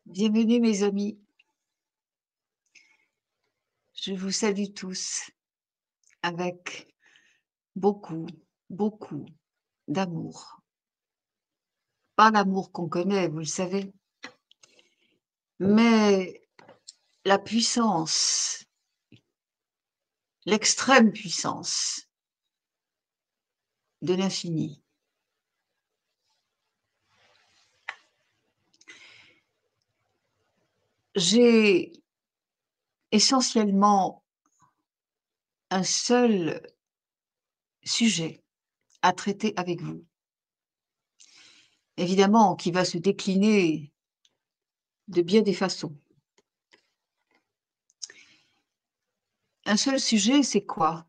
Bienvenue mes amis, je vous salue tous avec beaucoup, beaucoup d'amour. Pas l'amour qu'on connaît, vous le savez, mais la puissance, l'extrême puissance de l'infini. J'ai essentiellement un seul sujet à traiter avec vous, évidemment qui va se décliner de bien des façons. Un seul sujet, c'est quoi?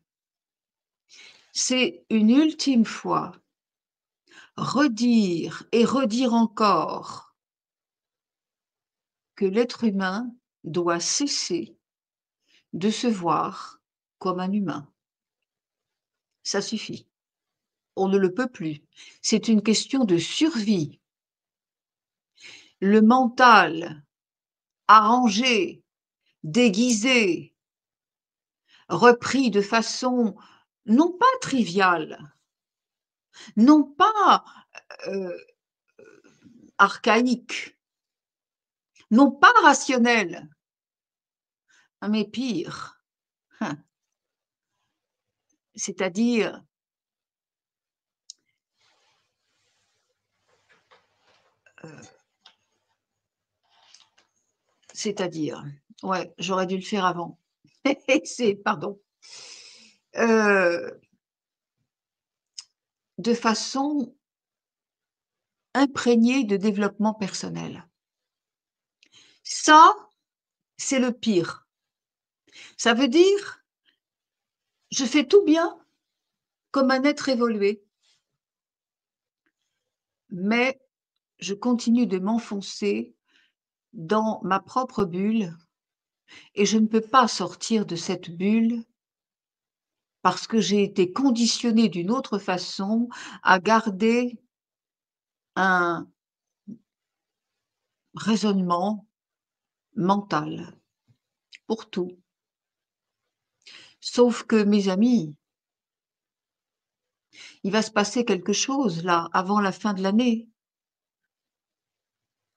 C'est une ultime fois redire et redire encore que l'être humain doit cesser de se voir comme un humain. Ça suffit. On ne le peut plus. C'est une question de survie. Le mental arrangé, déguisé, repris de façon non pas triviale, non pas euh, archaïque, non pas rationnelle, mais pire, hein, c'est-à-dire euh, c'est-à-dire, ouais, j'aurais dû le faire avant. C'est pardon, heu, de façon imprégnée de développement personnel. Ça, c'est le pire. Ça veut dire, je fais tout bien comme un être évolué, mais je continue de m'enfoncer dans ma propre bulle et je ne peux pas sortir de cette bulle parce que j'ai été conditionnée d'une autre façon à garder un raisonnement mental pour tout. Sauf que mes amis, il va se passer quelque chose là, avant la fin de l'année.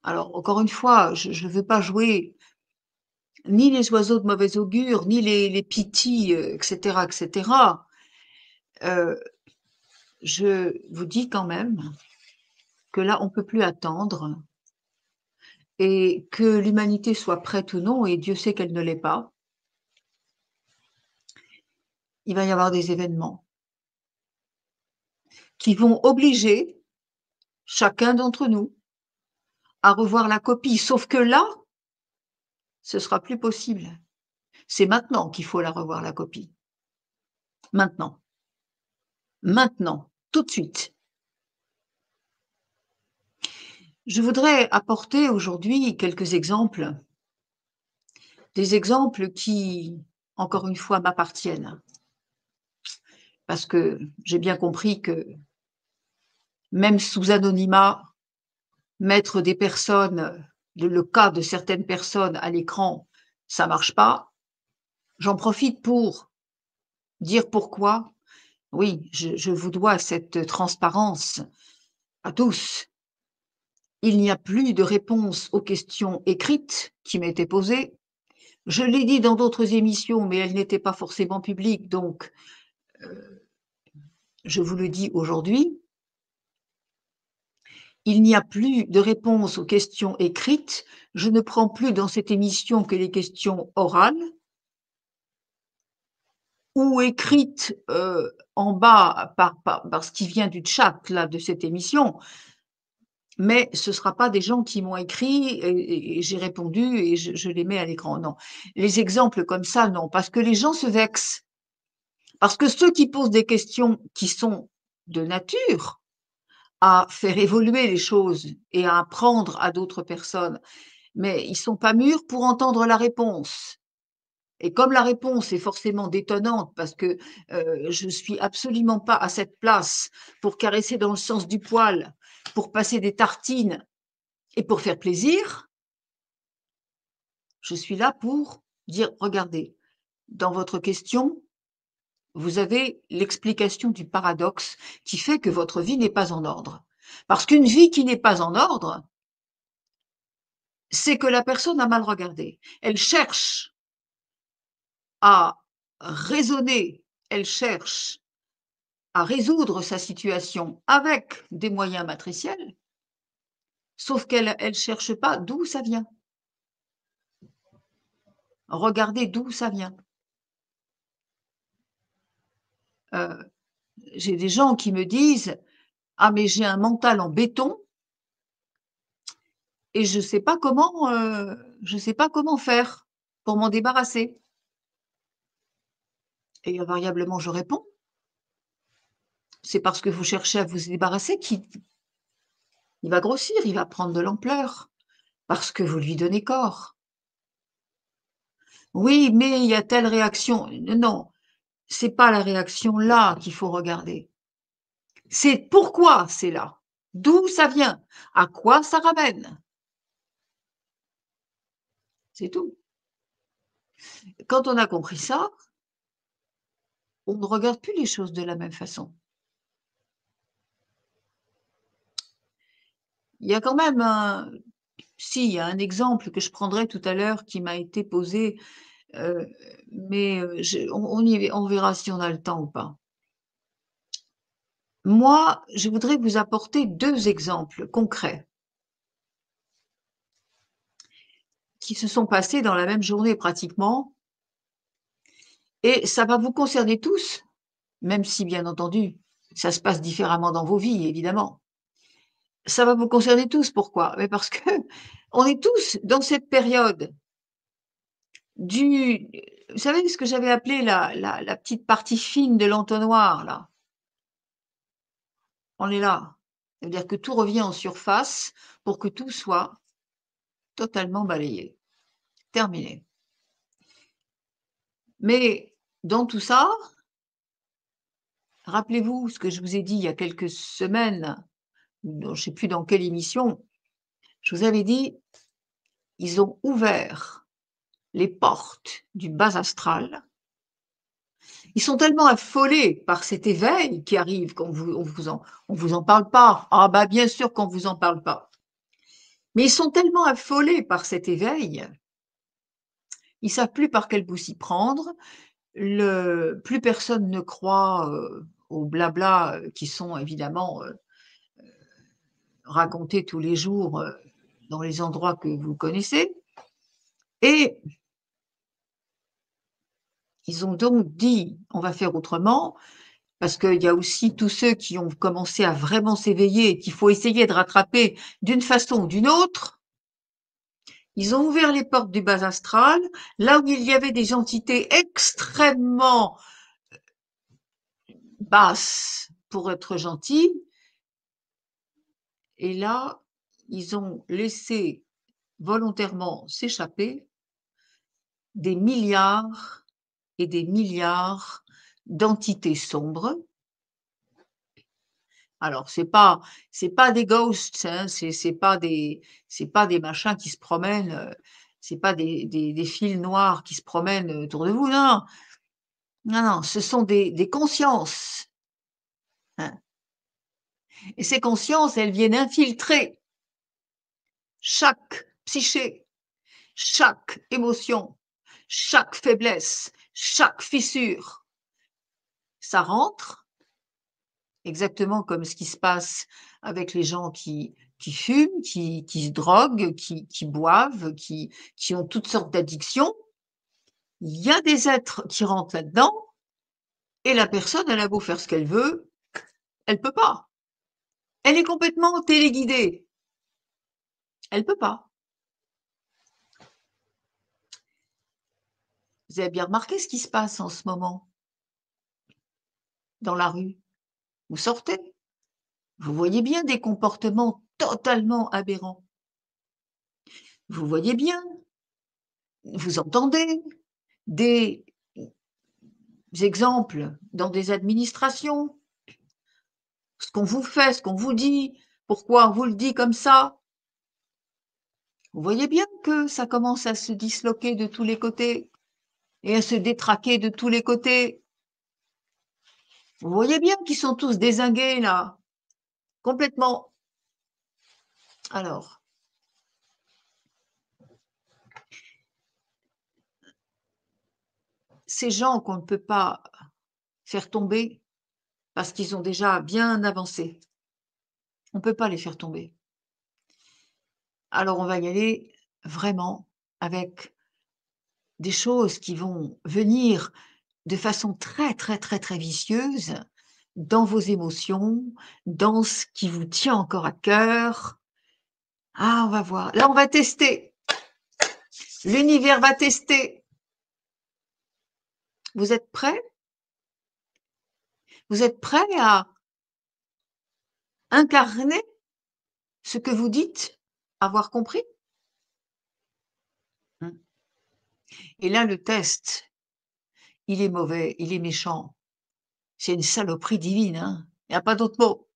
Alors encore une fois, je ne veux pas jouer ni les oiseaux de mauvais augure, ni les pittis, et cetera et cetera. Je vous dis quand même que là, on ne peut plus attendre et que l'humanité soit prête ou non, et Dieu sait qu'elle ne l'est pas, il va y avoir des événements qui vont obliger chacun d'entre nous à revoir la copie. Sauf que là, ce sera plus possible. C'est maintenant qu'il faut la revoir la copie. Maintenant. Maintenant. Tout de suite. Je voudrais apporter aujourd'hui quelques exemples, des exemples qui, encore une fois, m'appartiennent. Parce que j'ai bien compris que même sous anonymat, mettre des personnes, le cas de certaines personnes à l'écran, ça marche pas. J'en profite pour dire pourquoi. Oui, je vous dois cette transparence à tous. Il n'y a plus de réponse aux questions écrites qui m'étaient posées. Je l'ai dit dans d'autres émissions, mais elles n'étaient pas forcément publiques, donc je vous le dis aujourd'hui. Il n'y a plus de réponse aux questions écrites. Je ne prends plus dans cette émission que les questions orales ou écrites en bas par ce qui vient du chat là, de cette émission. Mais ce ne sera pas des gens qui m'ont écrit et j'ai répondu et je les mets à l'écran. Non. Les exemples comme ça, non, parce que les gens se vexent. Parce que ceux qui posent des questions qui sont de nature à faire évoluer les choses et à apprendre à d'autres personnes, mais ils ne sont pas mûrs pour entendre la réponse. Et comme la réponse est forcément détonnante parce que je ne suis absolument pas à cette place pour caresser dans le sens du poil, pour passer des tartines et pour faire plaisir, Je suis là pour dire: «Regardez, dans votre question, vous avez l'explication du paradoxe qui fait que votre vie n'est pas en ordre». Parce qu'une vie qui n'est pas en ordre, c'est que la personne a mal regardé. Elle cherche à raisonner, elle cherche à résoudre sa situation avec des moyens matriciels, sauf qu'elle cherche pas d'où ça vient. Regardez d'où ça vient. Heu, j'ai des gens qui me disent: «Ah mais j'ai un mental en béton et je sais pas comment faire pour m'en débarrasser». Et invariablement je réponds: «C'est parce que vous cherchez à vous débarrasser qu'il va grossir, il va prendre de l'ampleur, parce que vous lui donnez corps». «Oui, mais il y a telle réaction». Non, c'est pas la réaction là qu'il faut regarder. C'est pourquoi c'est là. D'où ça vient? À quoi ça ramène? C'est tout. Quand on a compris ça, on ne regarde plus les choses de la même façon. Il y a quand même il y a un exemple que je prendrai tout à l'heure qui m'a été posé, heu, mais on verra si on a le temps ou pas. Moi, je voudrais vous apporter 2 exemples concrets qui se sont passés dans la même journée pratiquement, et ça va vous concerner tous, même si bien entendu, ça se passe différemment dans vos vies évidemment. Ça va vous concerner tous, pourquoi? Mais parce que on est tous dans cette période du vous savez ce que j'avais appelé la petite partie fine de l'entonnoir là? On est là. Ça veut dire que tout revient en surface pour que tout soit totalement balayé, terminé. Mais dans tout ça, rappelez-vous ce que je vous ai dit il y a quelques semaines, je ne sais plus dans quelle émission, je vous avais dit: «Ils ont ouvert les portes du bas astral». Ils sont tellement affolés par cet éveil qui arrive on vous en parle pas. Ah bah, bien sûr qu'on vous en parle pas. Mais ils sont tellement affolés par cet éveil, ils savent plus par quel bout s'y prendre. Plus personne ne croit, aux blabla, qui sont évidemment, racontés tous les jours, dans les endroits que vous connaissez, et ils ont donc dit: «On va faire autrement». Parce qu'il y a aussi tous ceux qui ont commencé à vraiment s'éveiller et qu'il faut essayer de rattraper d'une façon ou d'une autre. Ils ont ouvert les portes du bas astral, là où il y avait des entités extrêmement basses pour être gentilles, et là, ils ont laissé volontairement s'échapper des milliards et des milliards d'entités sombres. Alors c'est pas des ghosts, hein, c'est pas des machins qui se promènent, c'est pas des fils noirs qui se promènent autour de vous, non. Non, non, ce sont des consciences, hein, et ces consciences, elles viennent infiltrer chaque psyché, chaque émotion, chaque faiblesse, chaque fissure. Ça rentre, exactement comme ce qui se passe avec les gens qui fument, qui se droguent, qui boivent, qui ont toutes sortes d'addictions. Il y a des êtres qui rentrent là-dedans et la personne, elle a beau faire ce qu'elle veut, elle peut pas. Elle est complètement téléguidée. Elle peut pas. Vous avez bien remarqué ce qui se passe en ce moment dans la rue? Vous sortez, vous voyez bien des comportements totalement aberrants. Vous voyez bien, vous entendez des exemples dans des administrations, ce qu'on vous fait, ce qu'on vous dit, pourquoi on vous le dit comme ça. Vous voyez bien que ça commence à se disloquer de tous les côtés et à se détraquer de tous les côtés. Vous voyez bien qu'ils sont tous dézingués là, complètement. Alors, ces gens qu'on ne peut pas faire tomber parce qu'ils ont déjà bien avancé, on ne peut pas les faire tomber. Alors on va y aller vraiment avec des choses qui vont venir de façon très, très, très, très vicieuse dans vos émotions, dans ce qui vous tient encore à cœur. Ah, on va voir. Là, on va tester. L'univers va tester. Vous êtes prêts? Vous êtes prêts à incarner ce que vous dites avoir compris? Mmh. Et là, le test, il est mauvais, il est méchant. C'est une saloperie divine, hein. Il y a pas d'autre mot.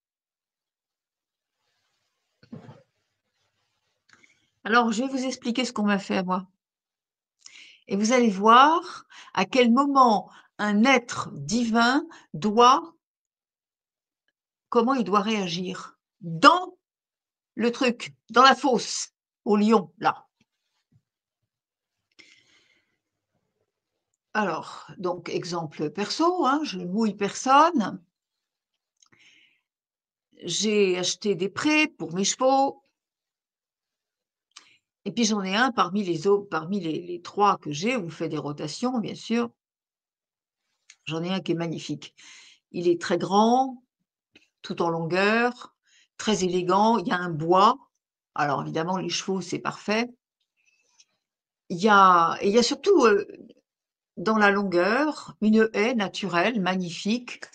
Alors, je vais vous expliquer ce qu'on m'a fait à moi et vous allez voir à quel moment un être divin doit comment il doit réagir dans le truc, dans la fosse, au lion, là. Alors, donc exemple perso, hein, je ne mouille personne. J'ai acheté des prés pour mes chevaux et puis j'en ai un parmi les autres, parmi les 3 que j'ai, on fait des rotations bien sûr, j'en ai un qui est magnifique. Il est très grand, tout en longueur, très élégant, il y a un bois. Alors évidemment les chevaux, c'est parfait. Il y a surtout, dans la longueur, une haie naturelle magnifique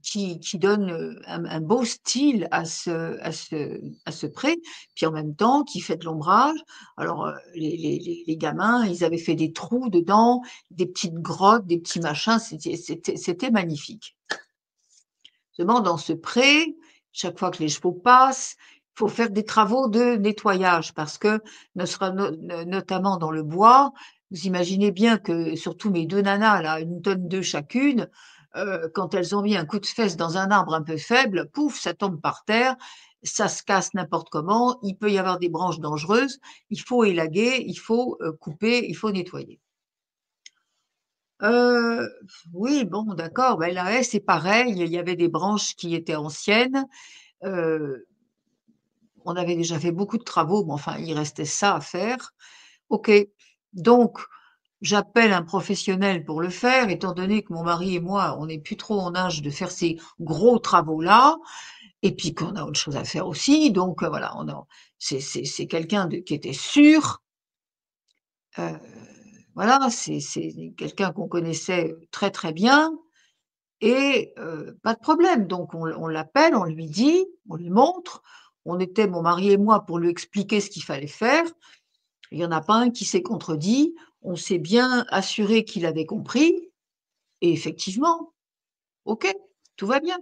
qui donne, un beau style à ce pré, puis en même temps qui fait de l'ombrage. Alors, les gamins, ils avaient fait des trous dedans, des petites grottes, des petits machins, c'était magnifique. Seulement dans ce pré, chaque fois que les chevaux passent, il faut faire des travaux de nettoyage parce que notamment dans le bois, vous imaginez bien que surtout mes 2 nanas là, 1 tonne 2 chacune, quand elles ont mis un coup de fesse dans un arbre un peu faible, pouf, ça tombe par terre, ça se casse n'importe comment, il peut y avoir des branches dangereuses, il faut élaguer, il faut, couper, il faut nettoyer. Heu, oui, bon, d'accord, ben, la haie, c'est pareil, il y avait des branches qui étaient anciennes, heu, on avait déjà fait beaucoup de travaux, mais enfin, il restait ça à faire. OK, donc j'appelle un professionnel pour le faire, étant donné que mon mari et moi, on n'est plus trop en âge de faire ces gros travaux-là et puis qu'on a autre chose à faire aussi, donc voilà, on a c'est quelqu'un de qui était sûr, heu, voilà, c'est quelqu'un qu'on connaissait, très, très bien. Et pas de problème, donc on l'appelle, on lui dit, on lui montre. On était, mon mari et moi, pour lui expliquer ce qu'il fallait faire. Il y en a pas un qui s'est contredit. On s'est bien assuré qu'il avait compris et effectivement, OK, tout va bien.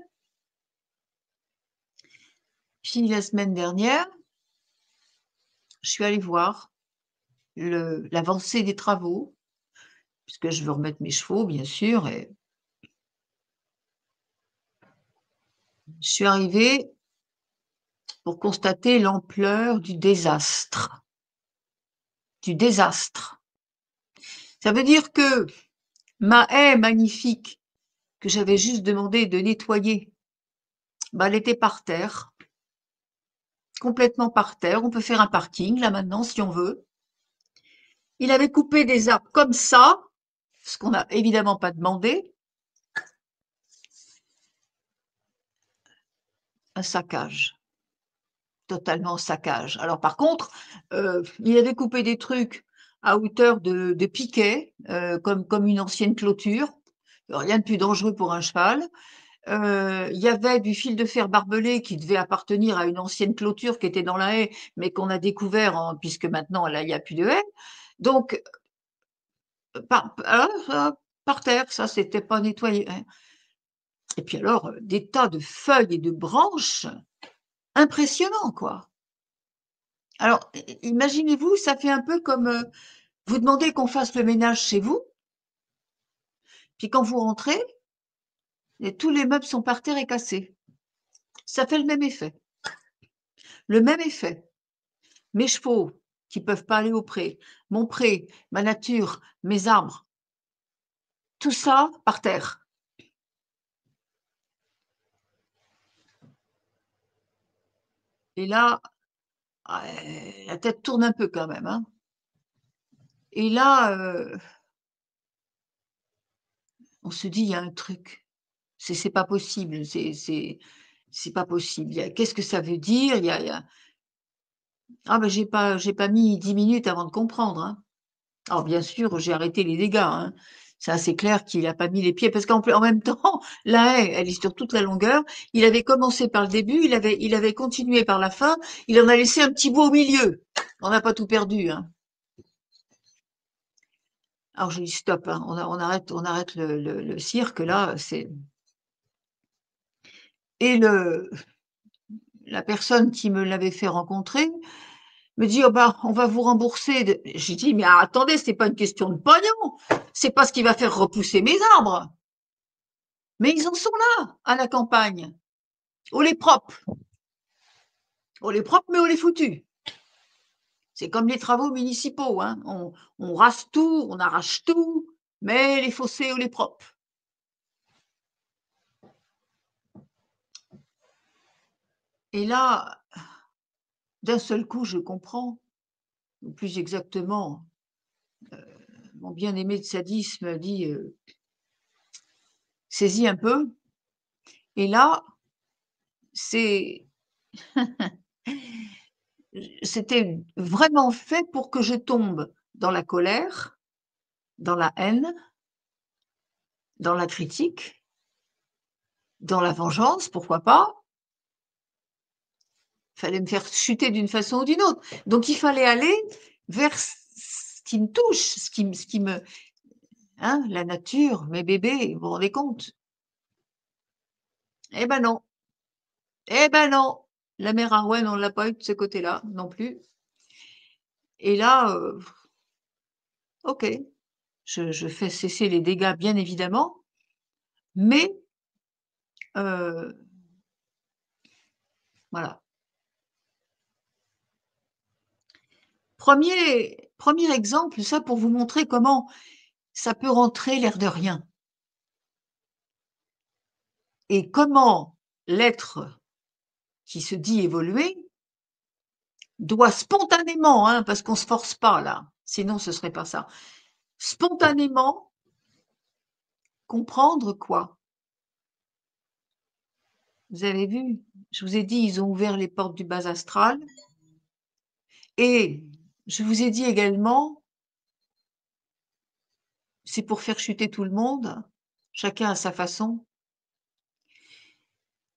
Puis la semaine dernière, je suis allée voir l'avancée des travaux, puisque je veux remettre mes chevaux bien sûr et je suis arrivée pour constater l'ampleur du désastre, du désastre. Ça veut dire que ma haie magnifique que j'avais juste demandé de nettoyer, bah, elle était par terre, complètement par terre. On peut faire un parking là maintenant si on veut. Il avait coupé des arbres comme ça, ce qu'on n'a évidemment pas demandé. Un saccage, totalement saccage. Alors par contre, il avait coupé des trucs à hauteur de piquets, comme une ancienne clôture. Rien de plus dangereux pour un cheval. Il y avait du fil de fer barbelé qui devait appartenir à une ancienne clôture qui était dans la haie, mais qu'on a découvert puisque maintenant là, il y a plus de haie. Donc, par terre, ça, c'était pas nettoyé, hein. Et puis alors, des tas de feuilles et de branches, impressionnant, quoi. Alors, imaginez-vous, ça fait un peu comme, vous demandez qu'on fasse le ménage chez vous, puis quand vous rentrez, et tous les meubles sont par terre et cassés. Ça fait le même effet. Le même effet. Mes chevaux qui peuvent pas aller au pré, mon pré, ma nature, mes arbres, tout ça par terre. Et là, la tête tourne un peu quand même, hein. Et là, on se dit: «Il y a un truc, c'est pas possible, c'est pas possible. Il y a qu'est-ce que ça veut dire?» Il y a ah ben j'ai pas mis 10 minutes avant de comprendre, hein. Alors bien sûr, j'ai arrêté les dégâts, hein. Ça, c'est clair qu'il a pas mis les pieds parce en même temps, la haie, elle est sur toute la longueur. Il avait commencé par le début, il avait continué par la fin, il en a laissé un petit bout au milieu. On n'a pas tout perdu, hein. Alors je lui dis: «Stop, hein, on arrête le cirque là, c'est» et la personne qui me l'avait fait rencontrer me dit: «Oh bah, on va vous rembourser de» j'ai dit: «Mais attendez, c'est pas une question de pognon, c'est pas ce qui va faire repousser mes arbres». Mais ils en sont là, à la campagne. On les propre, mais on les foutu. C'est comme les travaux municipaux, hein. On rase tout, on arrache tout, mais les fossés, on les propre. Et là, d'un seul coup, je comprends, ou plus exactement, mon bien-aimé de sadisme dit, «Saisis un peu» et là, c'est c'était vraiment fait pour que je tombe dans la colère, dans la haine, dans la critique, dans la vengeance, pourquoi pas. Fallait me faire chuter d'une façon ou d'une autre. Donc il fallait aller vers ce qui me touche, ce qui me hein, la nature, mes bébés, vous vous rendez compte? Eh ben non, eh ben non, la mère Arwen, on l'a pas eu de ce côté-là non plus et là, OK, je fais cesser les dégâts bien évidemment, mais heu, voilà. Premier exemple, ça pour vous montrer comment ça peut rentrer l'air de rien et comment l'être qui se dit évoluer doit spontanément, hein, parce qu'on se force pas là, sinon ce serait pas ça. Spontanément comprendre quoi? Vous avez vu? Je vous ai dit, ils ont ouvert les portes du bas astral et je vous ai dit également, c'est pour faire chuter tout le monde, chacun à sa façon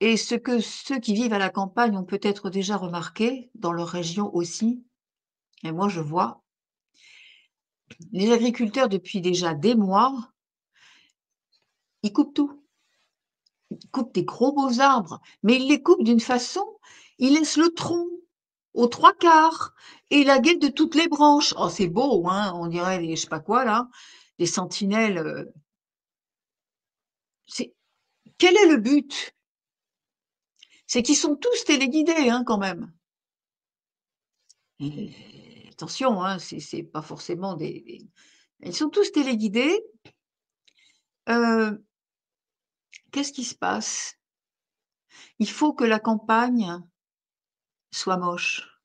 et ce que ceux qui vivent à la campagne ont peut-être déjà remarqué, dans leur région aussi, et moi je vois, les agriculteurs depuis déjà des mois, ils coupent tout. Coupe des gros beaux arbres, mais il les coupe d'une façon, il laisse le tronc aux 3/4 et la gaie de toutes les branches. Oh, c'est beau, hein, on dirait les je sais pas quoi là, des sentinelles, c'est quel est le but? C'est qu'ils sont tous téléguidés, hein, quand même. Et attention, hein, c'est pas forcément des ils sont tous téléguidés. Heu, qu'est-ce qui se passe? Il faut que la campagne soit moche,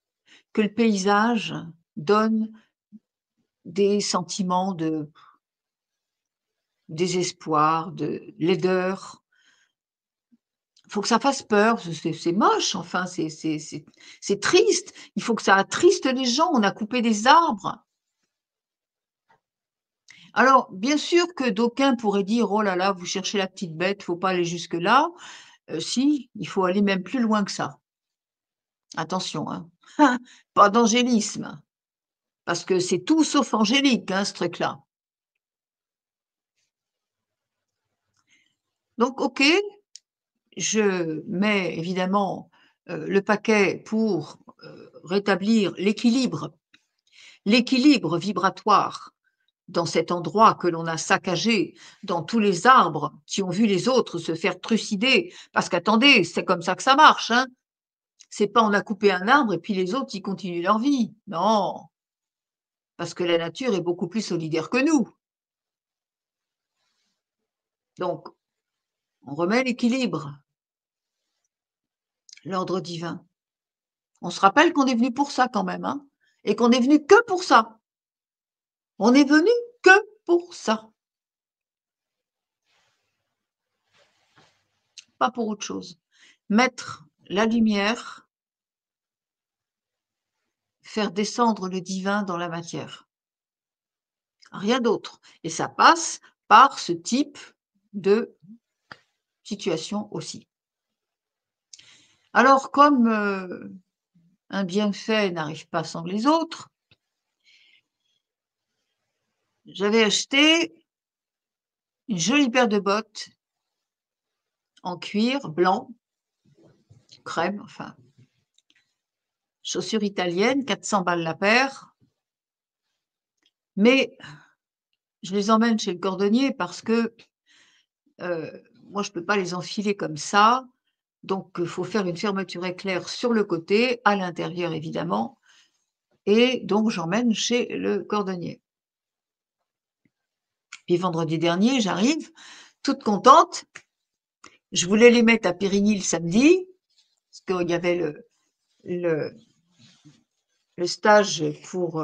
que le paysage donne des sentiments de désespoir, de laideur. Faut que ça fasse peur, c'est moche, enfin, c'est triste. Il faut que ça attriste les gens. On a coupé des arbres. Alors, bien sûr que d'aucuns pourraient dire: «Oh là là, vous cherchez la petite bête, faut pas aller jusque-là». Si, il faut aller même plus loin que ça. Attention, hein. Pas d'angélisme, parce que c'est tout sauf angélique, hein, ce truc-là. Donc OK, je mets évidemment, le paquet pour, rétablir l'équilibre vibratoire dans cet endroit que l'on a saccagé, dans tous les arbres qui ont vu les autres se faire trucider. Parce qu'attendez, c'est comme ça que ça marche, hein. C'est pas on a coupé un arbre et puis les autres, ils continuent leur vie. Non, parce que la nature est beaucoup plus solidaire que nous. Donc, on remet l'équilibre, l'ordre divin. On se rappelle qu'on est venu pour ça quand même, hein, et qu'on est venu que pour ça. On est venu que pour ça, pas pour autre chose. Mettre la lumière, faire descendre le divin dans la matière. Rien d'autre. Et ça passe par ce type de situation aussi. Alors, comme un bienfait n'arrive pas sans les autres, j'avais acheté une jolie paire de bottes en cuir blanc, crème, enfin, chaussures italiennes, 400 balles la paire. Mais je les emmène chez le cordonnier parce que moi, je ne peux pas les enfiler comme ça. Donc, il faut faire une fermeture éclair sur le côté, à l'intérieur évidemment. Et donc, j'emmène chez le cordonnier. Puis vendredi dernier, j'arrive, toute contente. Je voulais les mettre à Périgny le samedi, parce qu'il y avait le, le stage pour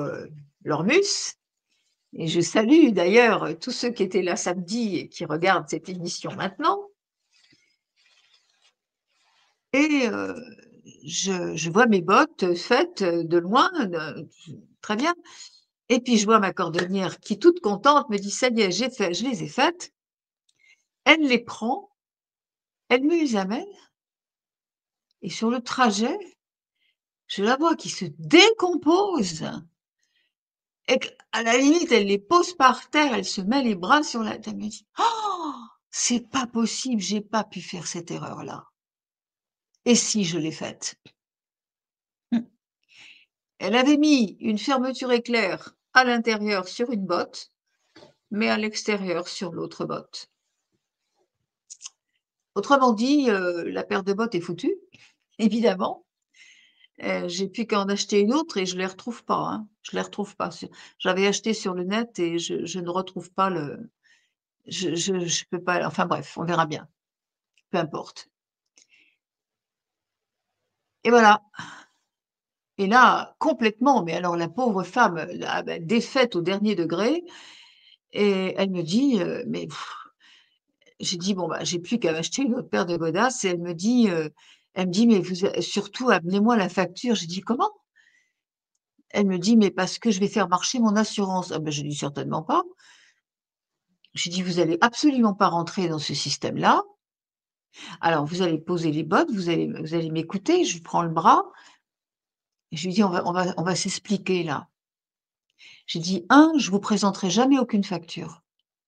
l'Ormus. Et je salue d'ailleurs tous ceux qui étaient là samedi et qui regardent cette émission maintenant. Et je vois mes bottes faites de loin, très bien. Et puis je vois ma cordonnière qui, toute contente, me dit: «Ça y est, je les ai faites». Elle les prend, elle me les amène et sur le trajet, je la vois qui se décompose et qu'à la limite, elle les pose par terre, elle se met les bras sur la tête, elle me dit: «Oh! C'est pas possible, j'ai pas pu faire cette erreur-là. Et si je l'ai faite?» Elle avait mis une fermeture éclair à l'intérieur sur une botte, mais à l'extérieur sur l'autre botte. Autrement dit, la paire de bottes est foutue, évidemment. J'ai plus qu'à en acheter une autre et je les retrouve pas, hein. Je les retrouve pas j'avais acheté sur le net et je ne retrouve pas le je peux pas enfin bref, on verra bien, peu importe. Et voilà. Et là, complètement, mais alors la pauvre femme, là, bah, défaite au dernier degré et elle me dit, «Mais» j'ai dit: «Bon, bah, j'ai plus qu'à m'acheter une autre paire de godasses» et elle me dit: «Mais vous a surtout amenez-moi la facture». J'ai dit: «Comment?» Elle me dit: «Mais parce que je vais faire marcher mon assurance». Ah ben, je dis: «Certainement pas». J'ai dit: «Vous allez absolument pas rentrer dans ce système-là. Alors vous allez poser les bottes, vous allez m'écouter». Je lui prends le bras et je lui dis: «On va s'expliquer là». J'ai dit: je vous présenterai jamais aucune facture.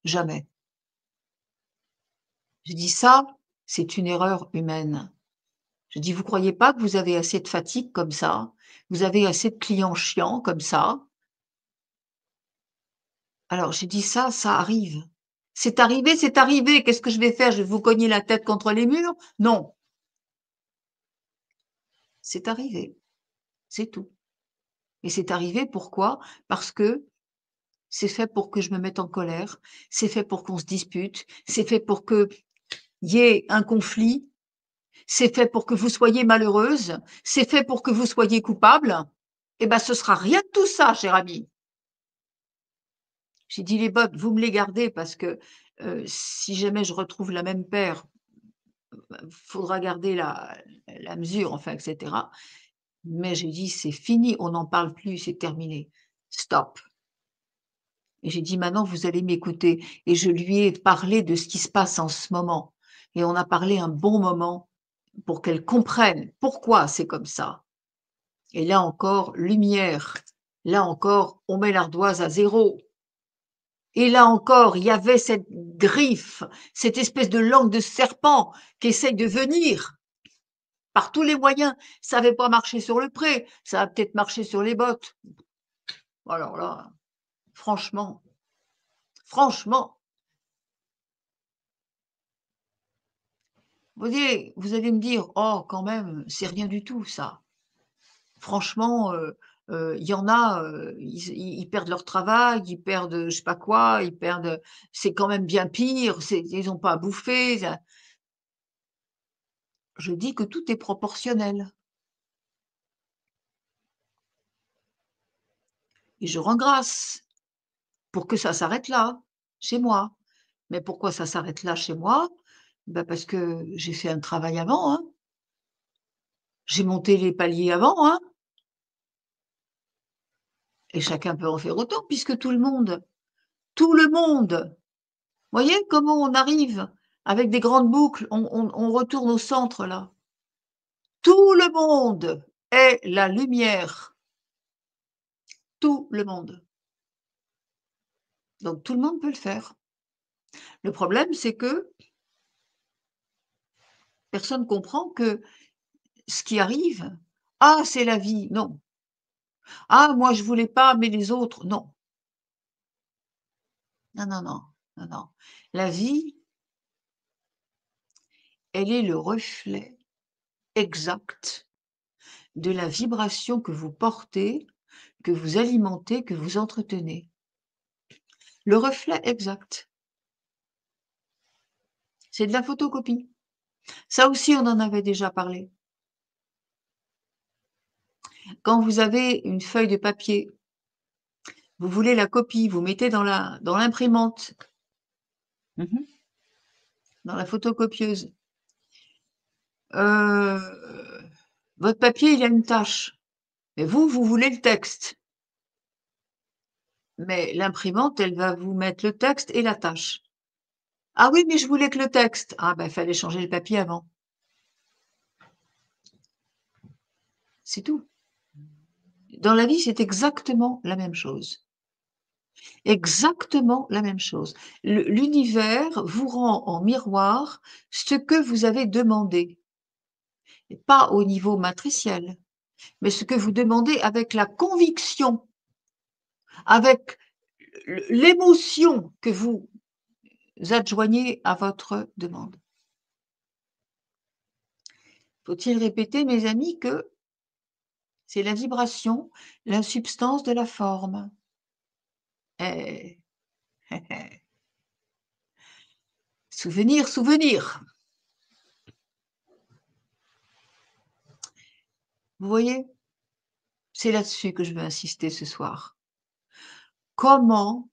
Jamais». J'ai dit: «Ça, c'est une erreur humaine». Je dis: «Vous croyez pas que vous avez assez de fatigue comme ça? Vous avez assez de clients chiants comme ça?» Alors j'ai dit: Ça arrive. C'est arrivé, qu'est-ce que je vais faire? Je vais vous cogner la tête contre les murs? Non, c'est arrivé, c'est tout. Et c'est arrivé pourquoi? Parce que c'est fait pour que je me mette en colère, c'est fait pour qu'on se dispute, c'est fait pour qu'il y ait un conflit, c'est fait pour que vous soyez malheureuse, c'est fait pour que vous soyez coupable. Eh ben, ce sera rien de tout ça, cher ami. J'ai dit: «Les bottes, vous me les gardez parce que, si jamais je retrouve la même paire, faudra garder la mesure, enfin et cetera». Mais j'ai dit: «C'est fini, on n'en parle plus, c'est terminé. Stop». Et j'ai dit: «Maintenant, vous allez m'écouter» et je lui ai parlé de ce qui se passe en ce moment et on a parlé un bon moment pour qu'elle comprenne pourquoi c'est comme ça. Et là encore, lumière, là encore, on met l'ardoise à zéro. Et là encore, il y avait cette griffe, cette espèce de langue de serpent qui essaye de venir. par tous les moyens. Ça n'avait pas marché sur le pré, ça a peut-être marché sur les bottes. Alors là, franchement, franchement, vous allez me dire: «Oh quand même, c'est rien du tout ça». Franchement, il y en a, ils perdent leur travail, ils perdent, je sais pas quoi, ils perdent, c'est quand même bien pire, ils ont pas à bouffer, ça je dis que tout est proportionnel et je rends grâce pour que ça s'arrête là, chez moi. Mais pourquoi ça s'arrête là chez moi? Bah, parce que j'ai fait un travail avant, hein. J'ai monté les paliers avant, hein, et chacun peut en faire autant puisque tout le monde, voyez comment on arrive avec des grandes boucles, on retourne au centre là. Tout le monde est la lumière, tout le monde. Donc tout le monde peut le faire. Le problème, c'est que personne comprend que ce qui arrive: «Ah, c'est la vie», non. «Ah, moi je voulais pas, mais les autres», non. Non, non, non, non, non. La vie, elle est le reflet exact de la vibration que vous portez, que vous alimentez, que vous entretenez. Le reflet exact. C'est de la photocopie. Ça aussi, on en avait déjà parlé. Quand vous avez une feuille de papier, vous voulez la copie, vous mettez dans l'imprimante, mmh dans la photocopieuse. Heu, Votre papier, il a une tache, mais vous voulez le texte. Mais l'imprimante, elle va vous mettre le texte et la tâche. «Ah oui, mais je voulais que le texte». Ah bah, il fallait changer le papier avant. C'est tout. Dans la vie, c'est exactement la même chose. Exactement la même chose. L'univers vous rend en miroir ce que vous avez demandé, et pas au niveau matriciel, mais ce que vous demandez avec la conviction, avec l'émotion que vous adjoignez à votre demande. Faut-il répéter, mes amis, que c'est la vibration, la substance de la forme. Eh, souvenir, souvenir. Vous voyez? C'est là-dessus que je veux insister ce soir. Comment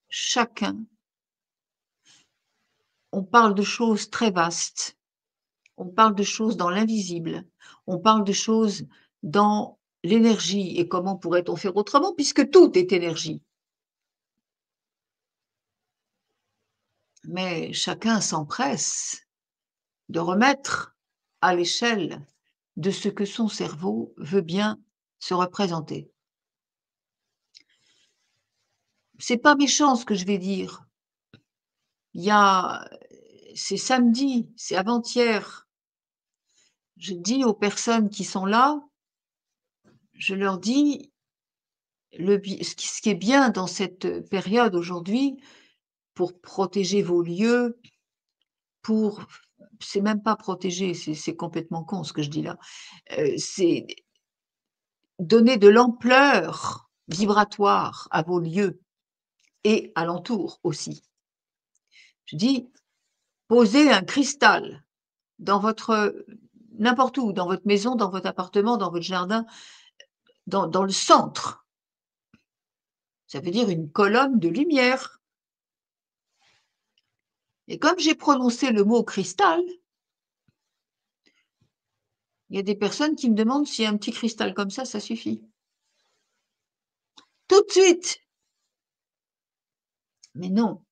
chacun, on parle de choses très vastes, on parle de choses dans l'invisible, on parle de choses dans l'énergie et comment pourrait-on faire autrement puisque tout est énergie. Mais chacun s'empresse de remettre à l'échelle de ce que son cerveau veut bien se représenter. C'est pas méchant ce que je vais dire. Il y a c'est samedi, c'est avant-hier. Je dis aux personnes qui sont là, je leur dis ce qui est bien dans cette période aujourd'hui pour protéger vos lieux, pour c'est même pas protéger, c'est complètement con ce que je dis là. C'est donner de l'ampleur vibratoire à vos lieux et alentours aussi. Je dis: «Posez un cristal dans votre n'importe où, dans votre maison, dans votre appartement, dans votre jardin, dans le centre». Ça veut dire une colonne de lumière et comme j'ai prononcé le mot cristal, il y a des personnes qui me demandent si un petit cristal comme ça suffit. Tout de suite! Mais non,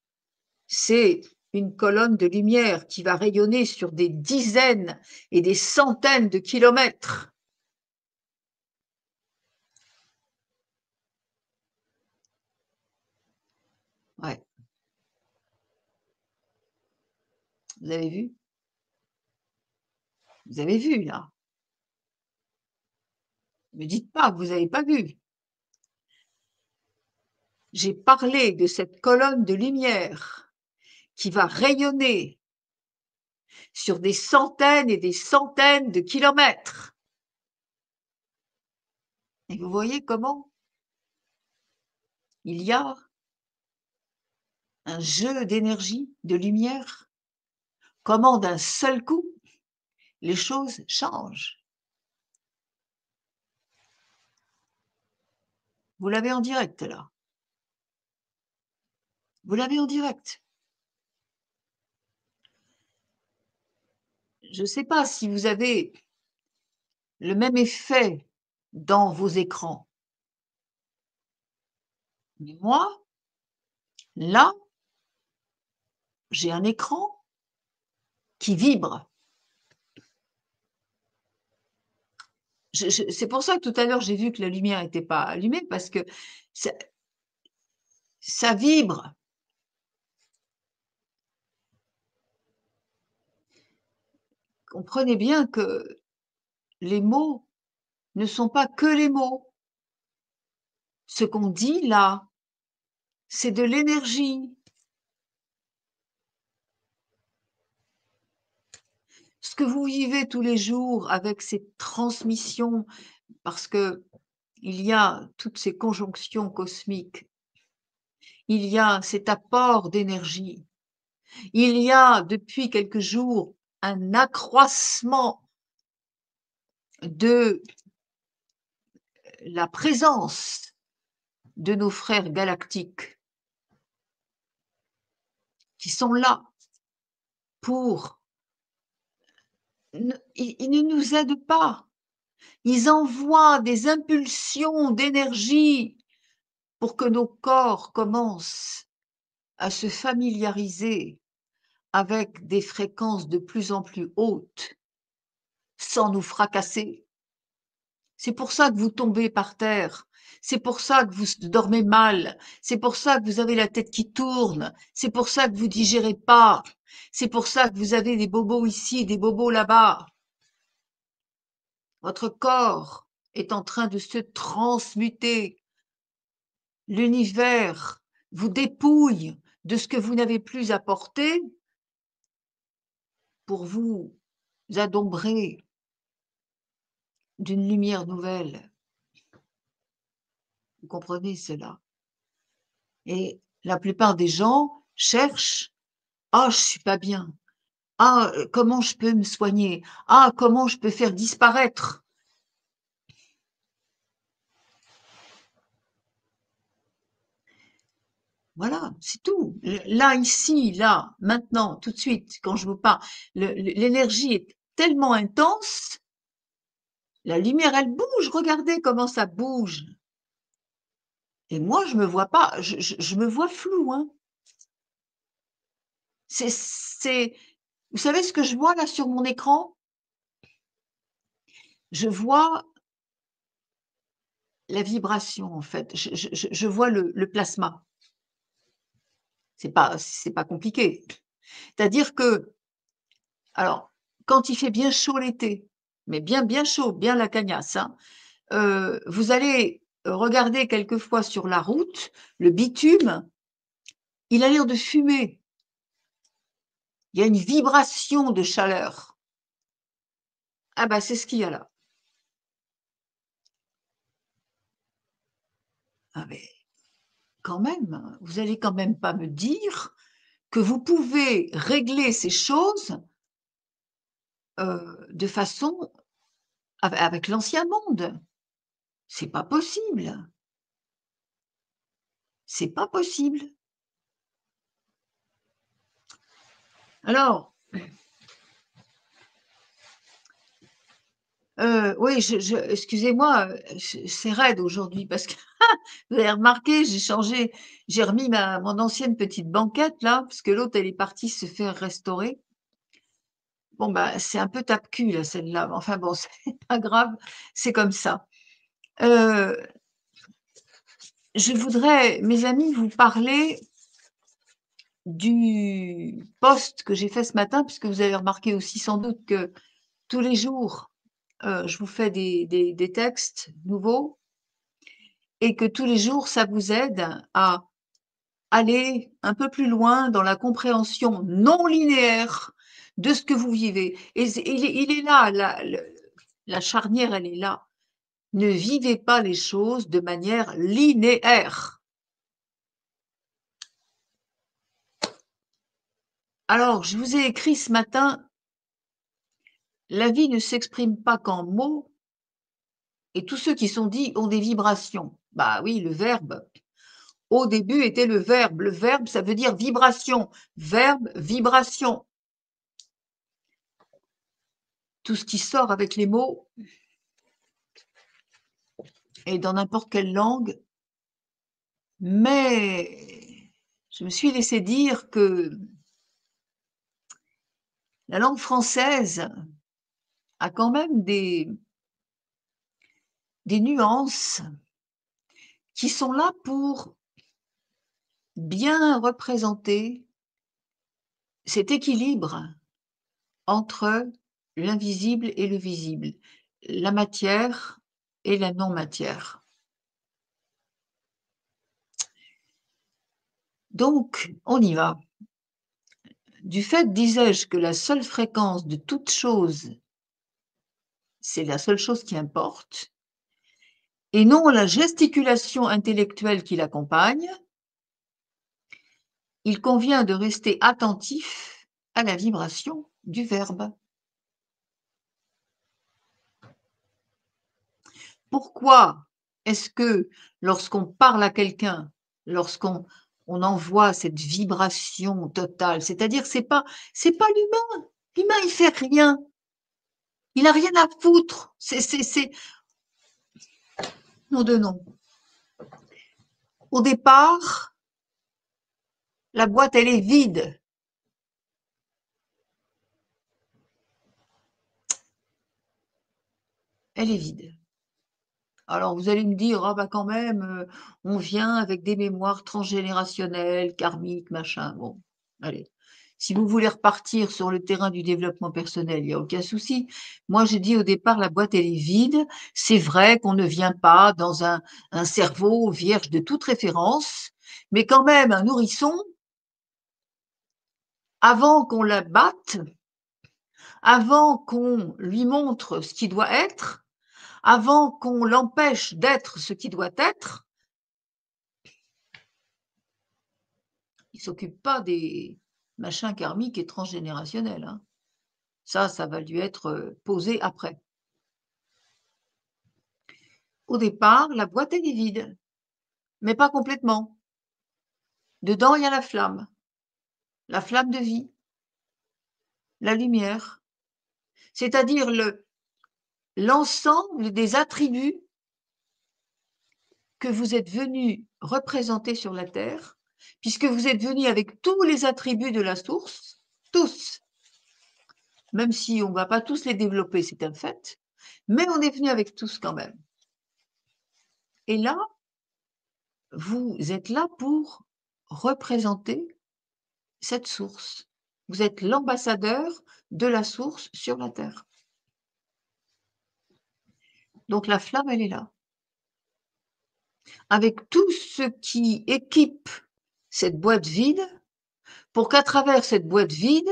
c'est une colonne de lumière qui va rayonner sur des dizaines et des centaines de kilomètres. Ouais, vous avez vu? Vous avez vu là? Ne me dites pas que vous n'avez pas vu. J'ai parlé de cette colonne de lumière qui va rayonner sur des centaines et des centaines de kilomètres. Et vous voyez comment il y a un jeu d'énergie, de lumière, comment d'un seul coup, les choses changent. Vous l'avez en direct là. Vous l'avez en direct. Je ne sais pas si vous avez le même effet dans vos écrans. Mais moi, là, j'ai un écran qui vibre. C'est pour ça que tout à l'heure, j'ai vu que la lumière n'était pas allumée parce que ça, ça vibre. Comprenez bien que les mots ne sont pas que les mots. Ce qu'on dit là, c'est de l'énergie. Ce que vous vivez tous les jours avec ces transmissions, parce que il y a toutes ces conjonctions cosmiques, il y a cet apport d'énergie, il y a depuis quelques jours un accroissement de la présence de nos frères galactiques qui sont là pour... Ils ne nous aident pas. Ils envoient des impulsions d'énergie pour que nos corps commencent à se familiariser avec des fréquences de plus en plus hautes, sans nous fracasser. C'est pour ça que vous tombez par terre, c'est pour ça que vous dormez mal, c'est pour ça que vous avez la tête qui tourne, c'est pour ça que vous digérez pas, c'est pour ça que vous avez des bobos ici, des bobos là-bas. Votre corps est en train de se transmuter. L'univers vous dépouille de ce que vous n'avez plus à porter pour vous adombrer d'une lumière nouvelle. Vous comprenez cela? Et la plupart des gens cherchent: «Ah, je suis pas bien. Ah, comment je peux me soigner? Ah, comment je peux faire disparaître?» Voilà, c'est tout. Là, ici, là, maintenant, tout de suite, quand je vous parle, l'énergie est tellement intense, la lumière, elle bouge, regardez comment ça bouge. Et moi, je me vois pas, je me vois flou, hein. C'est vous savez ce que je vois là sur mon écran? Je vois la vibration en fait, je vois le plasma. C'est pas compliqué. C'est-à-dire que alors, quand il fait bien chaud l'été, mais bien, bien chaud, bien la cagnasse, hein, vous allez regarder quelquefois sur la route, le bitume, il a l'air de fumer. Il y a une vibration de chaleur. Ah bah, c'est ce qu'il y a là. Ah mais quand même, vous allez quand même pas me dire que vous pouvez régler ces choses, de façon avec l'ancien monde. C'est pas possible, c'est pas possible. Alors, oui, je excusez-moi, c'est raide aujourd'hui parce que vous avez remarqué, j'ai remis mon ancienne petite banquette là, parce que l'autre elle est partie se faire restaurer. Bon bah, c'est un peu tape-cul là celle-là, mais enfin bon, c'est pas grave, c'est comme ça. Heu, je voudrais, mes amis, vous parler du post que j'ai fait ce matin, puisque vous avez remarqué aussi sans doute que tous les jours, je vous fais des textes nouveaux et que tous les jours, ça vous aide à aller un peu plus loin dans la compréhension non linéaire de ce que vous vivez et il est là, la charnière, elle est là. Ne vivez pas les choses de manière linéaire. Alors, je vous ai écrit ce matin: «La vie ne s'exprime pas qu'en mots et tous ceux qui sont dits ont des vibrations». Bah oui, le verbe, au début, était le verbe. Le verbe, ça veut dire vibration. Verbe, vibration. Tout ce qui sort avec les mots et dans n'importe quelle langue, mais je me suis laissé dire que la langue française a quand même des nuances qui sont là pour bien représenter cet équilibre entre l'invisible et le visible, la matière et la non-matière. Donc, on y va. Du fait, disais-je, que la seule fréquence de toute chose, c'est la seule chose qui importe, et non la gesticulation intellectuelle qui l'accompagne, il convient de rester attentif à la vibration du verbe. Pourquoi est-ce que lorsqu'on parle à quelqu'un, lorsqu'on envoie cette vibration totale, c'est-à-dire c'est pas l'humain. L'humain, il fait rien. Il a rien à foutre. C'est nom de nom. Au départ, la boîte, elle est vide. Elle est vide. Alors vous allez me dire: «Ah bah quand même, on vient avec des mémoires transgénérationnelles, karmiques, machin». Bon, allez. Si vous voulez repartir sur le terrain du développement personnel, il y a aucun souci. Moi, j'ai dit au départ, la boîte, elle est vide. C'est vrai qu'on ne vient pas dans un cerveau vierge de toute référence, mais quand même un nourrisson, avant qu'on la batte, avant qu'on lui montre ce qui doit être, avant qu'on l'empêche d'être ce qui doit être, il s'occupe pas des machins karmiques et transgénérationnels, hein. Ça va lui être, posé après. Au départ, la boîte, elle est vide, mais pas complètement. Dedans, il y a la flamme de vie, la lumière, c'est-à-dire l'ensemble des attributs que vous êtes venu représenter sur la terre, puisque vous êtes venu avec tous les attributs de la source, tous, même si on ne va pas tous les développer, c'est un fait, mais on est venu avec tous quand même. Et là, vous êtes là pour représenter cette source. Vous êtes l'ambassadeur de la source sur la terre. Donc la flamme, elle est là. Avec tout ce qui équipe cette boîte vide, pour qu'à travers cette boîte vide,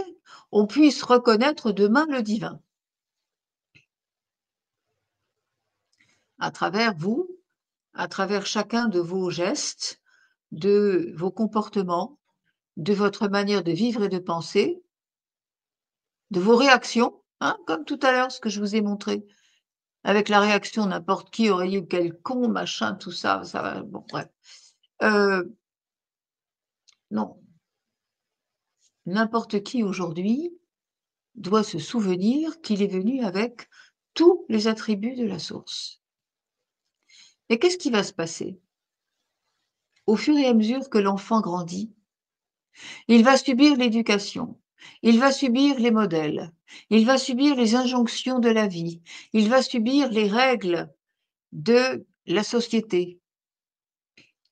on puisse reconnaître demain le divin. À travers vous, à travers chacun de vos gestes, de vos comportements, de votre manière de vivre et de penser, de vos réactions, hein, comme tout à l'heure, ce que je vous ai montré. Avec la réaction, n'importe qui aurait dit: «Quel con, machin, tout ça, ça va», bon bref. Non, n'importe qui aujourd'hui doit se souvenir qu'il est venu avec tous les attributs de la source. Et qu'est-ce qui va se passer? Au fur et à mesure que l'enfant grandit, il va subir l'éducation, il va subir les modèles, il va subir les injonctions de la vie, il va subir les règles de la société,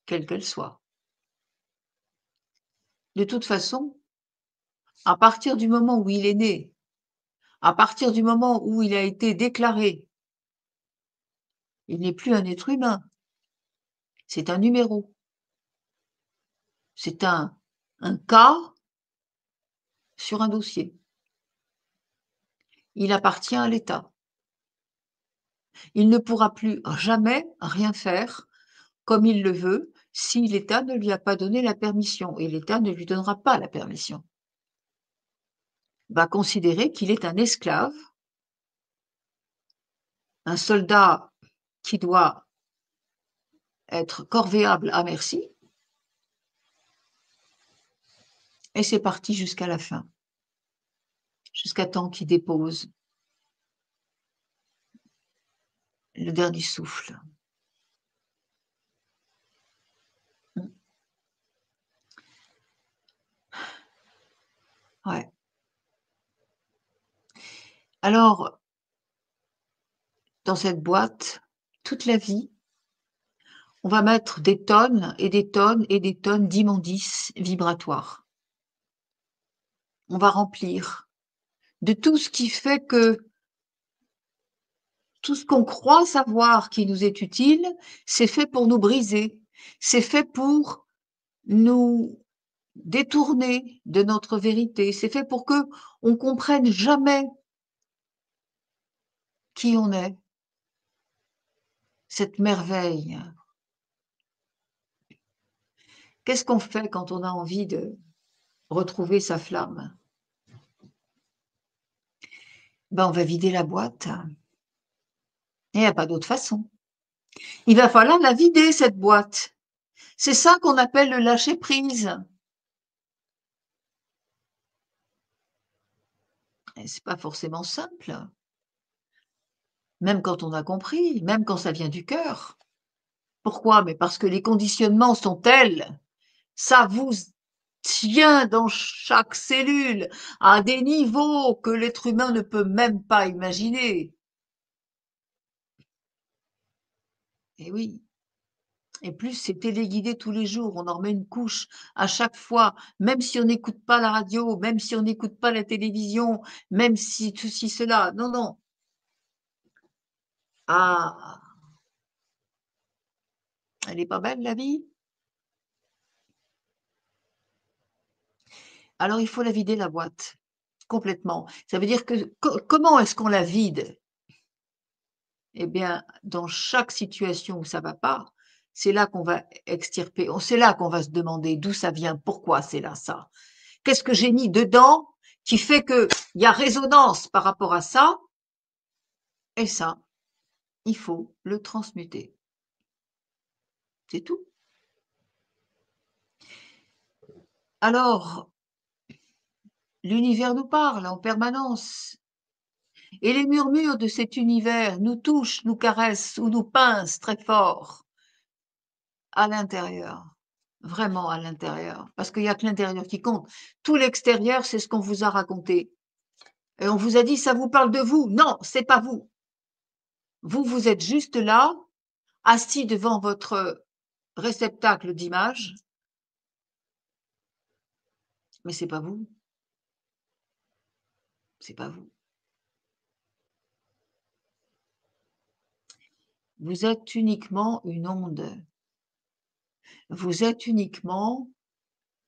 quelle qu'elle soit. De toute façon, à partir du moment où il est né, à partir du moment où il a été déclaré Il n'est plus un être humain, c'est un numéro, c'est un cas sur un dossier. Il appartient à l'État. Il ne pourra plus jamais rien faire comme il le veut si l'État ne lui a pas donné la permission et l'État ne lui donnera pas la permission. Va considérer qu'il est un esclave, un soldat qui doit être corvéable à merci et c'est parti jusqu'à la fin, jusqu'à temps qu'il dépose le dernier souffle. Mmh. Ouais. Alors, dans cette boîte, toute la vie, on va mettre des tonnes et des tonnes et des tonnes d'immondices vibratoires. On va remplir de tout ce qui fait que tout ce qu'on croit savoir qui nous est utile, c'est fait pour nous briser, c'est fait pour nous détourner de notre vérité, c'est fait pour que on comprenne jamais qui on est, cette merveille. Qu'est-ce qu'on fait quand on a envie de retrouver sa flamme? Ben, on va vider la boîte. Il n'y a pas d'autre façon. Il va falloir la vider, cette boîte. C'est ça qu'on appelle le lâcher-prise. Et c'est pas forcément simple, même quand on a compris, même quand ça vient du cœur. Pourquoi? Mais parce que les conditionnements sont tels, ça vous tient dans chaque cellule, à des niveaux que l'être humain ne peut même pas imaginer. Et oui. Et plus c'est téléguidé tous les jours, on en remet une couche à chaque fois, même si on n'écoute pas la radio, même si on n'écoute pas la télévision, même si ceci, cela. Non, non. Ah, elle est pas belle la vie? Alors il faut la vider la boîte, complètement. Ça veut dire que comment est-ce qu'on la vide? Eh bien, dans chaque situation où ça va pas, c'est là qu'on va extirper, c'est là qu'on va se demander d'où ça vient, pourquoi c'est là ça. Qu'est-ce que j'ai mis dedans qui fait qu'il y a résonance par rapport à ça? Et ça, il faut le transmuter. C'est tout. Alors, l'univers nous parle en permanence. Et les murmures de cet univers nous touchent, nous caressent ou nous pincent très fort à l'intérieur. Vraiment à l'intérieur. Parce qu'il n'y a que l'intérieur qui compte. Tout l'extérieur, c'est ce qu'on vous a raconté. Et on vous a dit, ça vous parle de vous. Non, c'est pas vous. Vous, vous êtes juste là, assis devant votre réceptacle d'images, mais c'est pas vous. C'est pas vous. Vous êtes uniquement une onde. Vous êtes uniquement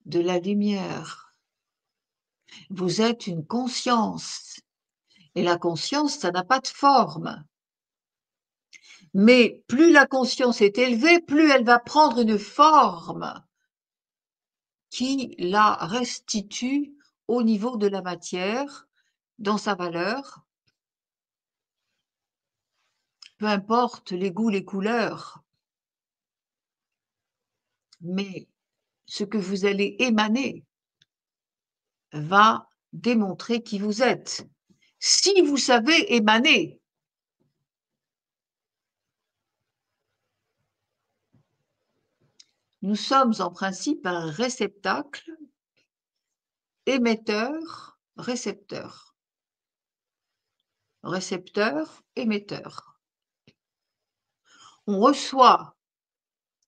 de la lumière. Vous êtes une conscience. Et la conscience, ça n'a pas de forme. Mais plus la conscience est élevée, plus elle va prendre une forme qui la restitue au niveau de la matière, dans sa valeur, peu importe les goûts, les couleurs, mais ce que vous allez émaner va démontrer qui vous êtes. Si vous savez émaner, nous sommes en principe un réceptacle, émetteur, récepteur. Récepteur, émetteur. On reçoit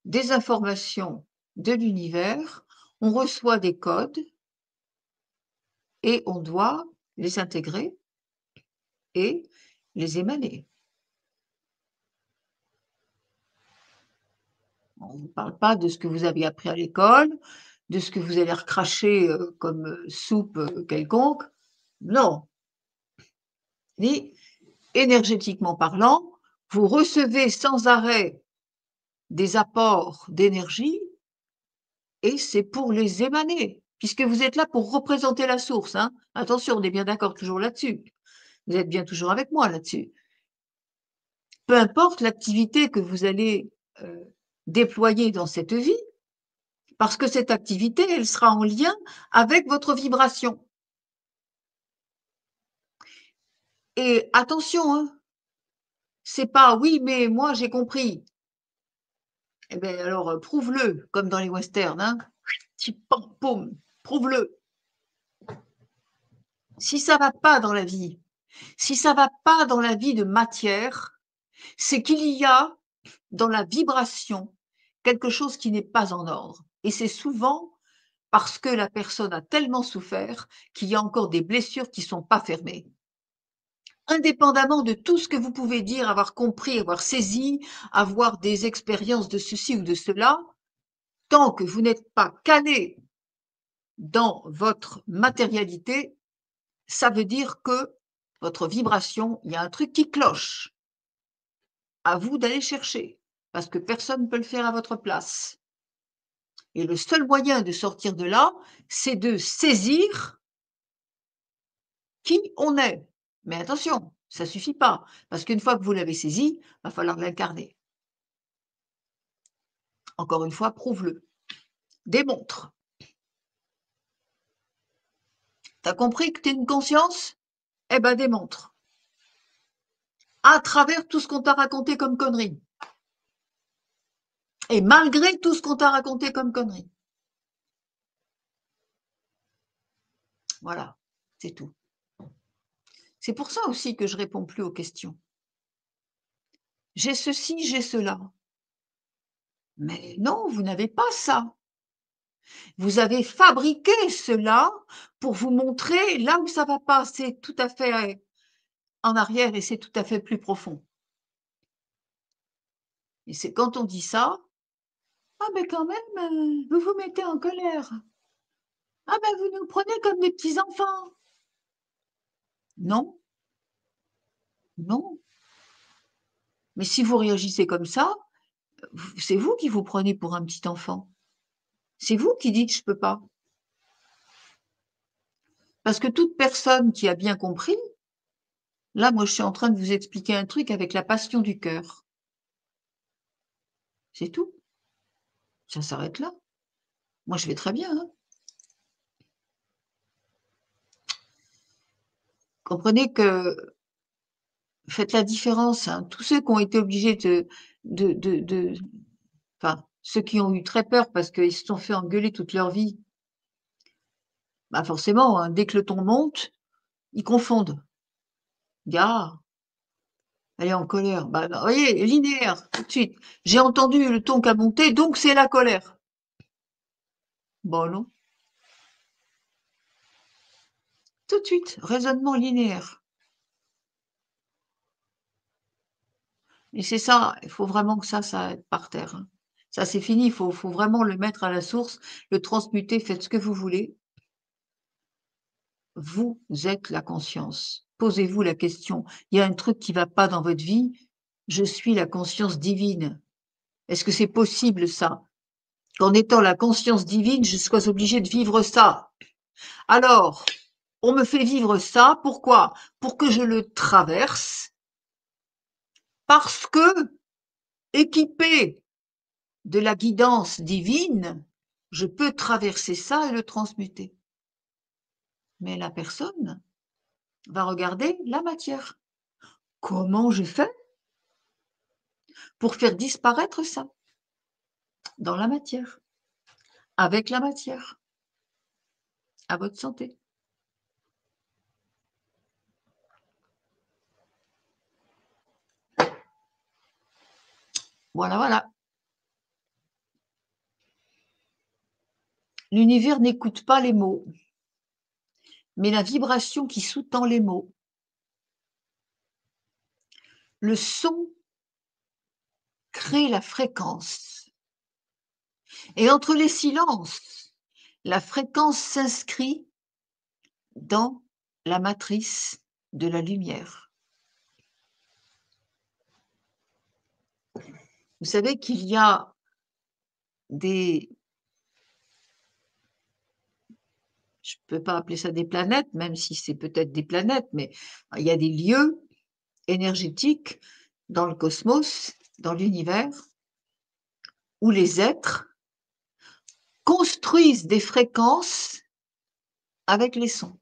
des informations de l'univers, on reçoit des codes et on doit les intégrer et les émaner. On ne vous parle pas de ce que vous avez appris à l'école, de ce que vous allez recracher, comme, soupe, quelconque. Non, ni énergétiquement parlant, vous recevez sans arrêt des apports d'énergie et c'est pour les émaner, puisque vous êtes là pour représenter la source, hein. Attention, on est bien d'accord toujours là-dessus. Vous êtes bien toujours avec moi là-dessus. Peu importe l'activité que vous allez, déployer dans cette vie, parce que cette activité, elle sera en lien avec votre vibration. Et attention, hein, c'est pas: «Oui, mais moi j'ai compris». Eh beh, alors, prouve-le, comme dans les westerns, hein. Ti pam poum, prouve-le. Si ça va pas dans la vie, si ça va pas dans la vie de matière, c'est qu'il y a dans la vibration quelque chose qui n'est pas en ordre et c'est souvent parce que la personne a tellement souffert qu'il y a encore des blessures qui sont pas fermées. Indépendamment de tout ce que vous pouvez dire, avoir compris, avoir saisi, avoir des expériences de ceci ou de cela, tant que vous n'êtes pas calé dans votre matérialité, ça veut dire que votre vibration, il y a un truc qui cloche. À vous d'aller chercher, parce que personne ne peut le faire à votre place. Et le seul moyen de sortir de là, c'est de saisir qui on est. Mais attention, ça suffit pas, parce qu'une fois que vous l'avez saisi, va falloir l'incarner. Encore une fois, prouve-le. Démontre. T'as compris que tu es une conscience? Eh ben démontre. À travers tout ce qu'on t'a raconté comme conneries. Et malgré tout ce qu'on t'a raconté comme conneries. Voilà, c'est tout. C'est pour ça aussi que je réponds plus aux questions. J'ai ceci, j'ai cela. Mais non, vous n'avez pas ça. Vous avez fabriqué cela pour vous montrer là où ça va pas. C'est tout à fait en arrière et c'est tout à fait plus profond. Et c'est quand on dit ça: «Ah mais quand même, vous vous mettez en colère. Ah ben vous nous prenez comme des petits enfants». Non, non. Mais si vous réagissez comme ça, c'est vous qui vous prenez pour un petit enfant. C'est vous qui dites: «Je peux pas». Parce que toute personne qui a bien compris, là, moi, je suis en train de vous expliquer un truc avec la passion du cœur. C'est tout. Ça s'arrête là. Moi, je vais très bien, hein. Comprenez que faites la différence, hein. Tous ceux qui ont été obligés de enfin, ceux qui ont eu très peur parce qu'ils se sont fait engueuler toute leur vie, bah, forcément, hein, dès que le ton monte, ils confondent. «Ah, elle est en colère». Bah, vous voyez, linéaire, tout de suite. «J'ai entendu le ton qui a monté, donc c'est la colère». Bah, non, tout de suite, raisonnement linéaire. Et c'est ça, il faut vraiment que ça aille par terre, hein. Ça, c'est fini, il faut vraiment le mettre à la source, le transmuter, faites ce que vous voulez. Vous êtes la conscience. Posez-vous la question: «Il y a un truc qui va pas dans votre vie, je suis la conscience divine. Est-ce que c'est possible ça? Qu'en étant la conscience divine, je sois obligée de vivre ça? Alors, on me fait vivre ça, pourquoi? Pour que je le traverse, parce que, équipée de la guidance divine, je peux traverser ça et le transmuter». Mais la personne va regarder la matière. Comment je fais pour faire disparaître ça dans la matière, avec la matière, à votre santé. Voilà, voilà. L'univers n'écoute pas les mots, mais la vibration qui sous-tend les mots. Le son crée la fréquence. Et entre les silences, la fréquence s'inscrit dans la matrice de la lumière. Vous savez qu'il y a des je ne peux pas appeler ça des planètes, même si c'est peut-être des planètes, mais il y a des lieux énergétiques dans le cosmos, dans l'univers, où les êtres construisent des fréquences avec les sons.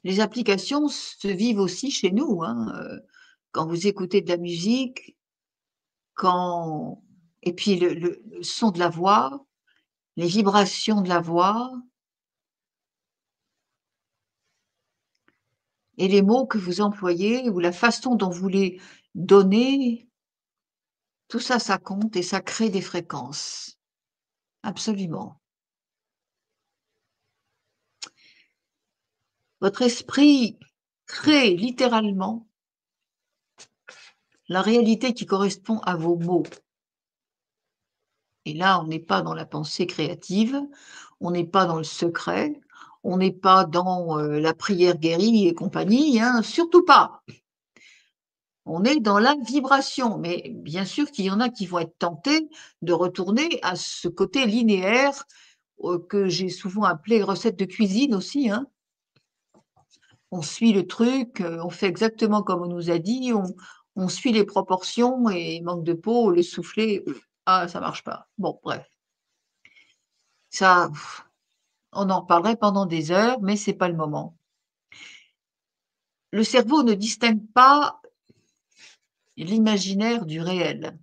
Les applications se vivent aussi chez nous, hein, quand vous écoutez de la musique, quand et puis le son de la voix, les vibrations de la voix et les mots que vous employez ou la façon dont vous les donnez, tout ça, ça compte et ça crée des fréquences. Absolument. Votre esprit crée littéralement la réalité qui correspond à vos mots. Et là, on n'est pas dans la pensée créative, on n'est pas dans le secret, on n'est pas dans, la prière guérie et compagnie, hein, surtout pas. On est dans la vibration, mais bien sûr qu'il y en a qui vont être tentés de retourner à ce côté linéaire, que j'ai souvent appelé recette de cuisine aussi, hein. On suit le truc, on fait exactement comme on nous a dit, on suit les proportions et manque de peau, le soufflé, ah ça marche pas. Bon bref, ça on en parlerait pendant des heures, mais c'est pas le moment. Le cerveau ne distingue pas l'imaginaire du réel.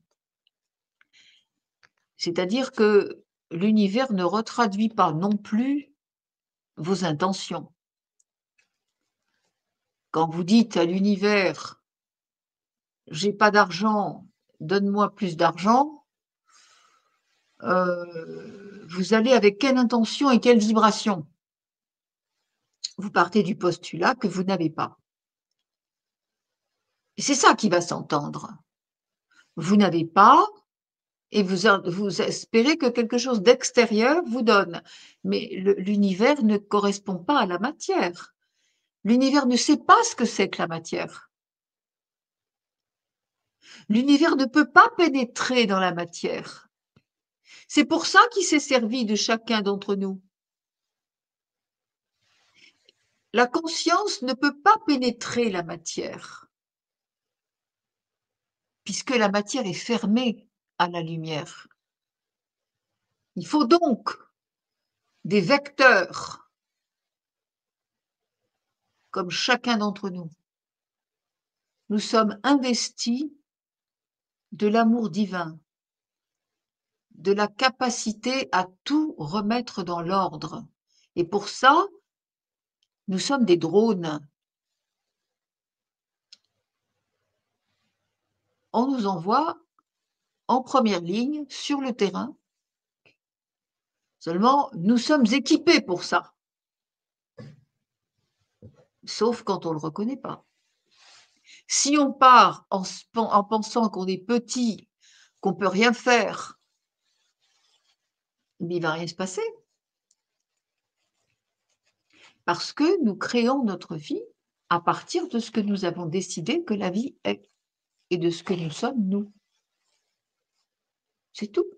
C'est-à-dire que l'univers ne retraduit pas non plus vos intentions. Quand vous dites à l'univers: «J'ai pas d'argent, donne-moi plus d'argent», vous allez avec quelle intention et quelle vibration? Vous partez du postulat que vous n'avez pas. Et c'est ça qui va s'entendre. Vous n'avez pas et vous espérez que quelque chose d'extérieur vous donne. Mais l'univers ne correspond pas à la matière. L'univers ne sait pas ce que c'est que la matière. L'univers ne peut pas pénétrer dans la matière. C'est pour ça qu'il s'est servi de chacun d'entre nous. La conscience ne peut pas pénétrer la matière, puisque la matière est fermée à la lumière. Il faut donc des vecteurs, comme chacun d'entre nous. Nous sommes investis de l'amour divin, de la capacité à tout remettre dans l'ordre. Et pour ça, nous sommes des drones. On nous envoie en première ligne sur le terrain. Seulement, nous sommes équipés pour ça. Sauf quand on ne le reconnaît pas. Si on part en pensant qu'on est petit, qu'on ne peut rien faire, il ne va rien se passer. Parce que nous créons notre vie à partir de ce que nous avons décidé que la vie est et de ce que nous sommes, nous. C'est tout.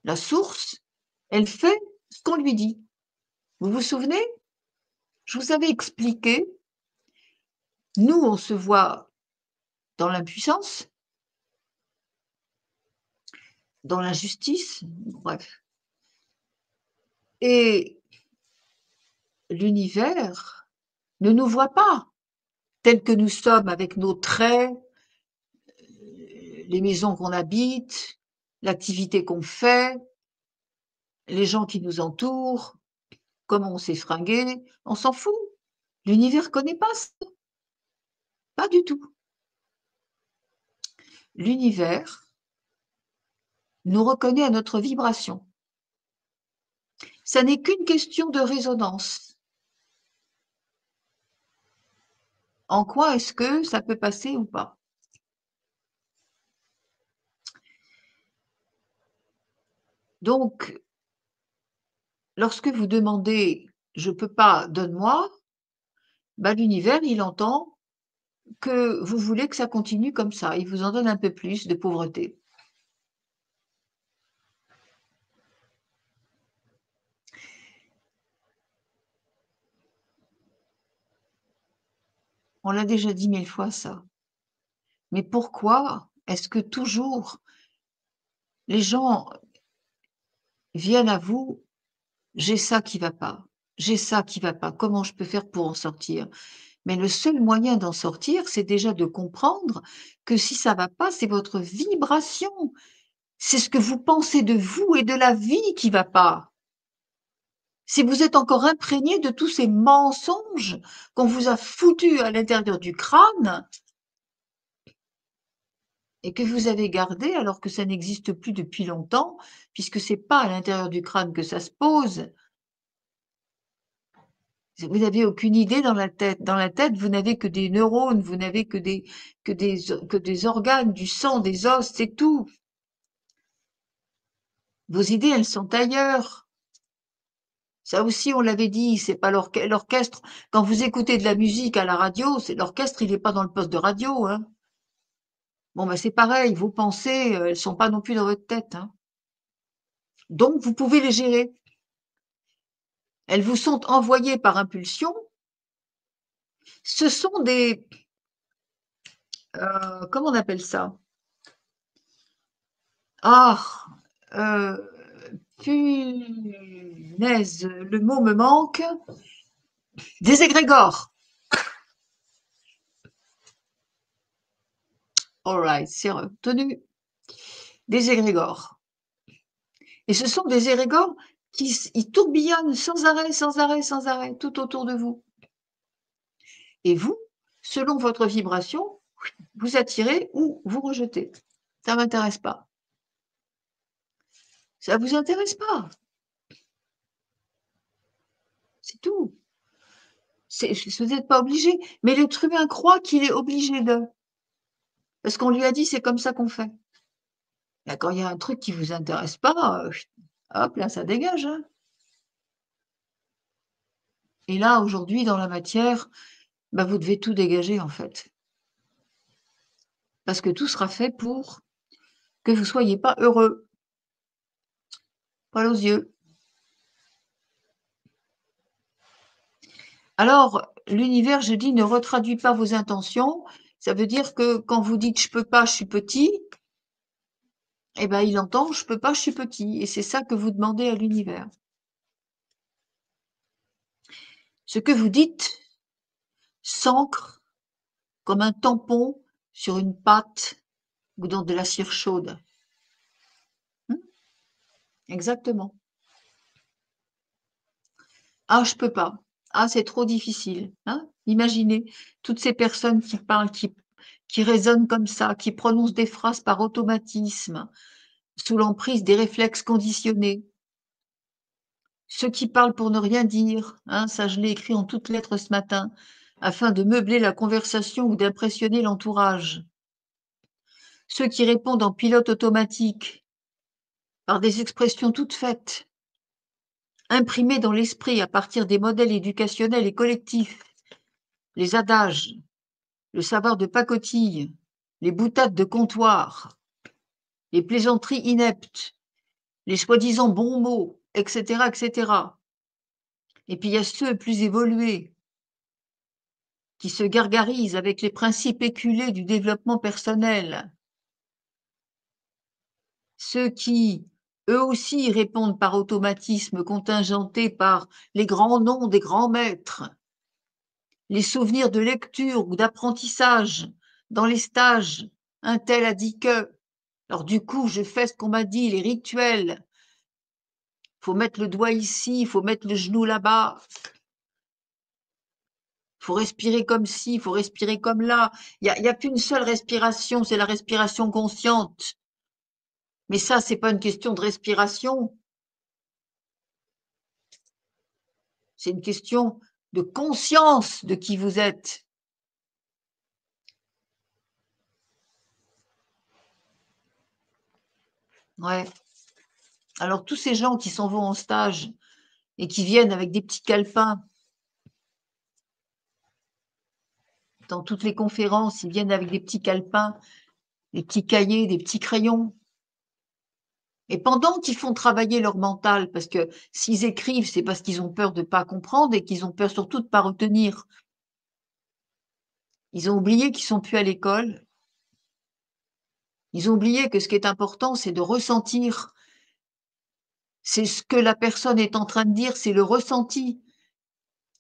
La source, elle fait ce qu'on lui dit. Vous vous souvenez? Je vous avais expliqué, nous, on se voit dans l'impuissance, dans l'injustice, bref. Et l'univers ne nous voit pas tels que nous sommes avec nos traits, les maisons qu'on habite, l'activité qu'on fait, les gens qui nous entourent, comment on s'est fringué, on s'en fout. L'univers ne connaît pas ça, pas du tout. L'univers nous reconnaît à notre vibration. Ça n'est qu'une question de résonance. en quoi est-ce que ça peut passer ou pas? Donc, lorsque vous demandez: «Je peux pas, donne-moi», bah, l'univers, il entend que vous voulez que ça continue comme ça. Il vous en donne un peu plus de pauvreté. On l'a déjà dit 1000 fois ça. Mais pourquoi est-ce que toujours les gens viennent à vous: «J'ai ça qui va pas, j'ai ça qui va pas, comment je peux faire pour en sortir?» Mais le seul moyen d'en sortir, c'est déjà de comprendre que si ça va pas, c'est votre vibration. C'est ce que vous pensez de vous et de la vie qui va pas. Si vous êtes encore imprégné de tous ces mensonges qu'on vous a foutus à l'intérieur du crâne et que vous avez gardés alors que ça n'existe plus depuis longtemps, puisque c'est pas à l'intérieur du crâne que ça se pose. Vous n'avez aucune idée dans la tête. Dans la tête, vous n'avez que des neurones, vous n'avez que des organes, du sang, des os, c'est tout. Vos idées, elles sont ailleurs. Ça aussi, on l'avait dit, c'est pas l'orchestre. Quand vous écoutez de la musique à la radio, c'est l'orchestre, il est pas dans le poste de radio, hein. Bon, bah, c'est pareil, vos pensées, elles sont pas non plus dans votre tête, hein. Donc vous pouvez les gérer. Elles vous sont envoyées par impulsion. Ce sont des, comment on appelle ça? Ah! Heu, punaise, le mot me manque. Des égrégores. All right, c'est retenu. Des égrégores. Et ce sont des égrégores ils tourbillonnent sans arrêt, sans arrêt, sans arrêt, tout autour de vous. Et vous, selon votre vibration, vous attirez ou vous rejetez. Ça m'intéresse pas. Ça vous intéresse pas. C'est tout. Vous n'êtes pas obligé, mais l'être humain croit qu'il est obligé de. Parce qu'on lui a dit: «C'est comme ça qu'on fait». Bah, quand il y a un truc qui vous intéresse pas, hop là, ça dégage, hein. Et là, aujourd'hui, dans la matière, bah, vous devez tout dégager, en fait. Parce que tout sera fait pour que vous soyez pas heureux, poil aux yeux. Alors, l'univers, je dis, ne retraduit pas vos intentions. Ça veut dire que quand vous dites: «Je peux pas, je suis petit», eh ben, il entend: «Je peux pas, je suis petit» et c'est ça que vous demandez à l'univers. Ce que vous dites s'ancre comme un tampon sur une pâte ou dans de la cire chaude. Mmh, exactement. «Ah, je peux pas. Ah, c'est trop difficile», hein? Imaginez toutes ces personnes qui parlent, qui raisonnent comme ça, qui prononcent des phrases par automatisme, sous l'emprise des réflexes conditionnés. Ceux qui parlent pour ne rien dire, hein, ça je l'ai écrit en toutes lettres ce matin, afin de meubler la conversation ou d'impressionner l'entourage. Ceux qui répondent en pilote automatique, par des expressions toutes faites, imprimées dans l'esprit à partir des modèles éducationnels et collectifs, les adages, le savoir de pacotille, les boutades de comptoir, les plaisanteries ineptes, les soi-disant bons mots, etc., etc. Et puis il y a ceux plus évolués qui se gargarisent avec les principes éculés du développement personnel, ceux qui, eux aussi, répondent par automatisme contingenté par les grands noms des grands maîtres, les souvenirs de lecture ou d'apprentissage dans les stages. Un tel a dit que. Alors du coup, je fais ce qu'on m'a dit, les rituels. Faut mettre le doigt ici, il faut mettre le genou là-bas. Faut respirer comme ci, faut respirer comme là. Il y a qu'une seule respiration, c'est la respiration consciente. Mais ça, c'est pas une question de respiration, c'est une question de conscience de qui vous êtes. Ouais. Alors tous ces gens qui s'en vont en stage et qui viennent avec des petits calepins dans toutes les conférences, ils viennent avec des petits calepins, des petits cahiers, des petits crayons. Et pendant qu'ils font travailler leur mental, parce que s'ils écrivent, c'est parce qu'ils ont peur de ne pas comprendre et qu'ils ont peur surtout de ne pas retenir. Ils ont oublié qu'ils sont plus à l'école. Ils ont oublié que ce qui est important, c'est de ressentir. C'est ce que la personne est en train de dire, c'est le ressenti.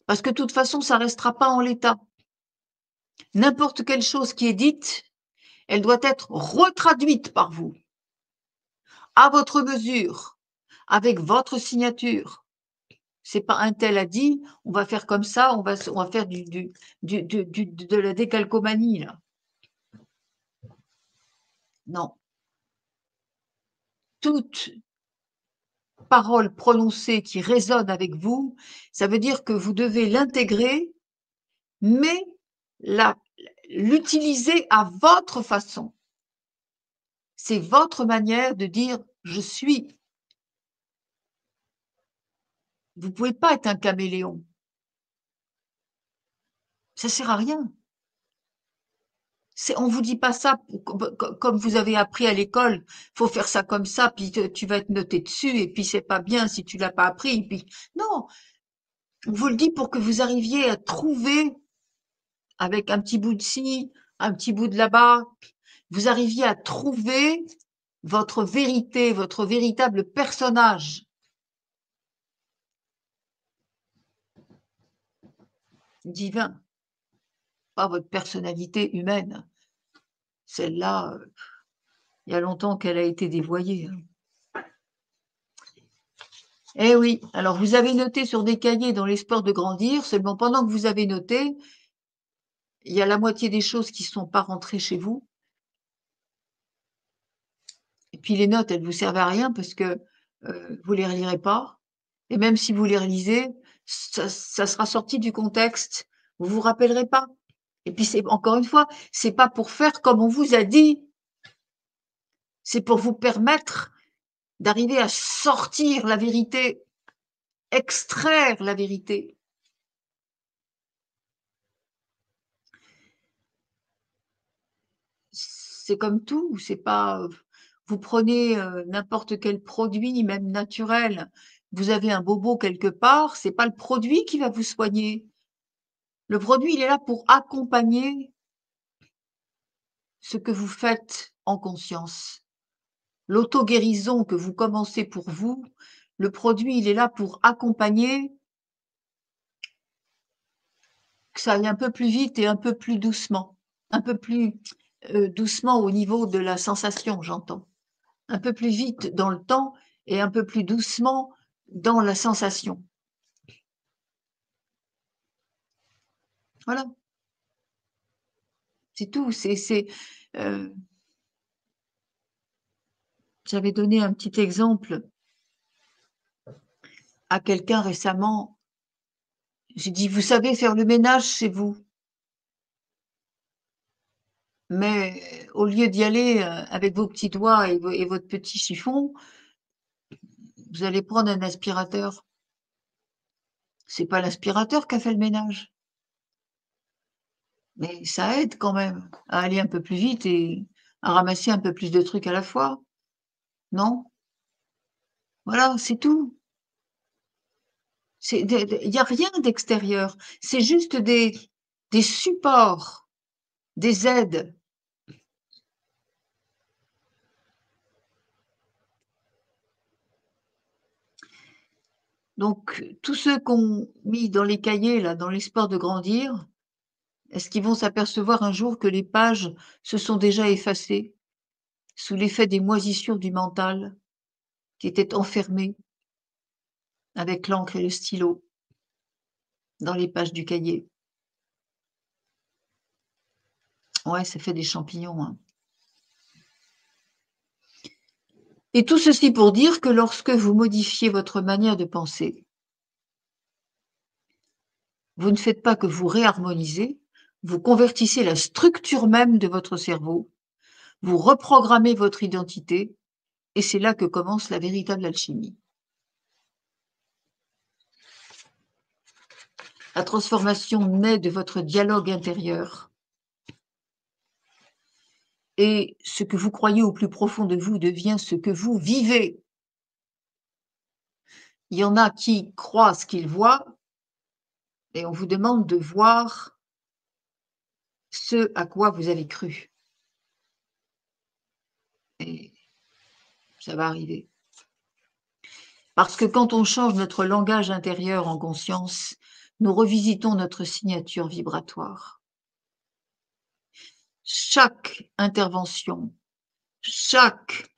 Parce que de toute façon, ça restera pas en l'état. N'importe quelle chose qui est dite, elle doit être retraduite par vous, à votre mesure, avec votre signature. C'est pas un tel a dit, on va faire comme ça, on va faire de la décalcomanie, là. Non. Toute parole prononcée qui résonne avec vous, ça veut dire que vous devez l'intégrer, mais l'utiliser à votre façon. C'est votre manière de dire je suis. Vous ne pouvez pas être un caméléon. Ça ne sert à rien. On ne vous dit pas ça comme vous avez appris à l'école. Faut faire ça comme ça, puis tu vas être noté dessus, et puis c'est pas bien si tu l'as pas appris. Puis non, on vous le dit pour que vous arriviez à trouver avec un petit bout de ci, un petit bout de là-bas, vous arriviez à trouver votre vérité, votre véritable personnage. Divin, pas votre personnalité humaine. Celle-là, il y a longtemps qu'elle a été dévoyée. Eh oui, alors vous avez noté sur des cahiers dans l'espoir de grandir, seulement pendant que vous avez noté, il y a la moitié des choses qui ne sont pas rentrées chez vous. Et puis les notes, elles ne vous servent à rien parce que vous ne les relirez pas. Et même si vous les relisez, ça sera sorti du contexte. Vous ne vous rappellerez pas. Et puis c'est encore une fois, c'est pas pour faire comme on vous a dit. C'est pour vous permettre d'arriver à sortir la vérité, extraire la vérité. C'est comme tout, c'est pas, vous prenez, n'importe quel produit, même naturel, vous avez un bobo quelque part, c'est pas le produit qui va vous soigner. Le produit, il est là pour accompagner ce que vous faites en conscience. L'auto-guérison que vous commencez pour vous, le produit, il est là pour accompagner que ça aille un peu plus vite et un peu plus doucement. Un peu plus, doucement au niveau de la sensation, j'entends. Un peu plus vite dans le temps et un peu plus doucement dans la sensation. Voilà, c'est tout. Heu, j'avais donné un petit exemple à quelqu'un récemment. J'ai dit: «Vous savez faire le ménage chez vous, mais au lieu d'y aller, avec vos petits doigts et votre petit chiffon, vous allez prendre un aspirateur. C'est pas l'aspirateur qui a fait le ménage, mais ça aide quand même à aller un peu plus vite et à ramasser un peu plus de trucs à la fois, non?» Voilà, c'est tout. Il y a rien d'extérieur. C'est juste des supports, des aides. Donc tous ceux qu'on mis dans les cahiers là, dans l'espoir de grandir, est-ce qu'ils vont s'apercevoir un jour que les pages se sont déjà effacées sous l'effet des moisissures du mental qui étaient enfermées avec l'encre et le stylo dans les pages du cahier? Ouais, ça fait des champignons, hein. Et tout ceci pour dire que lorsque vous modifiez votre manière de penser, vous ne faites pas que vous réharmonisez, vous convertissez la structure même de votre cerveau, vous reprogrammez votre identité Et c'est là que commence la véritable alchimie. La transformation naît de votre dialogue intérieur. Et ce que vous croyez au plus profond de vous devient ce que vous vivez. Il y en a qui croient ce qu'ils voient et on vous demande de voir ce à quoi vous avez cru. Et ça va arriver. Parce que quand on change notre langage intérieur en conscience, nous revisitons notre signature vibratoire. Chaque intervention, chaque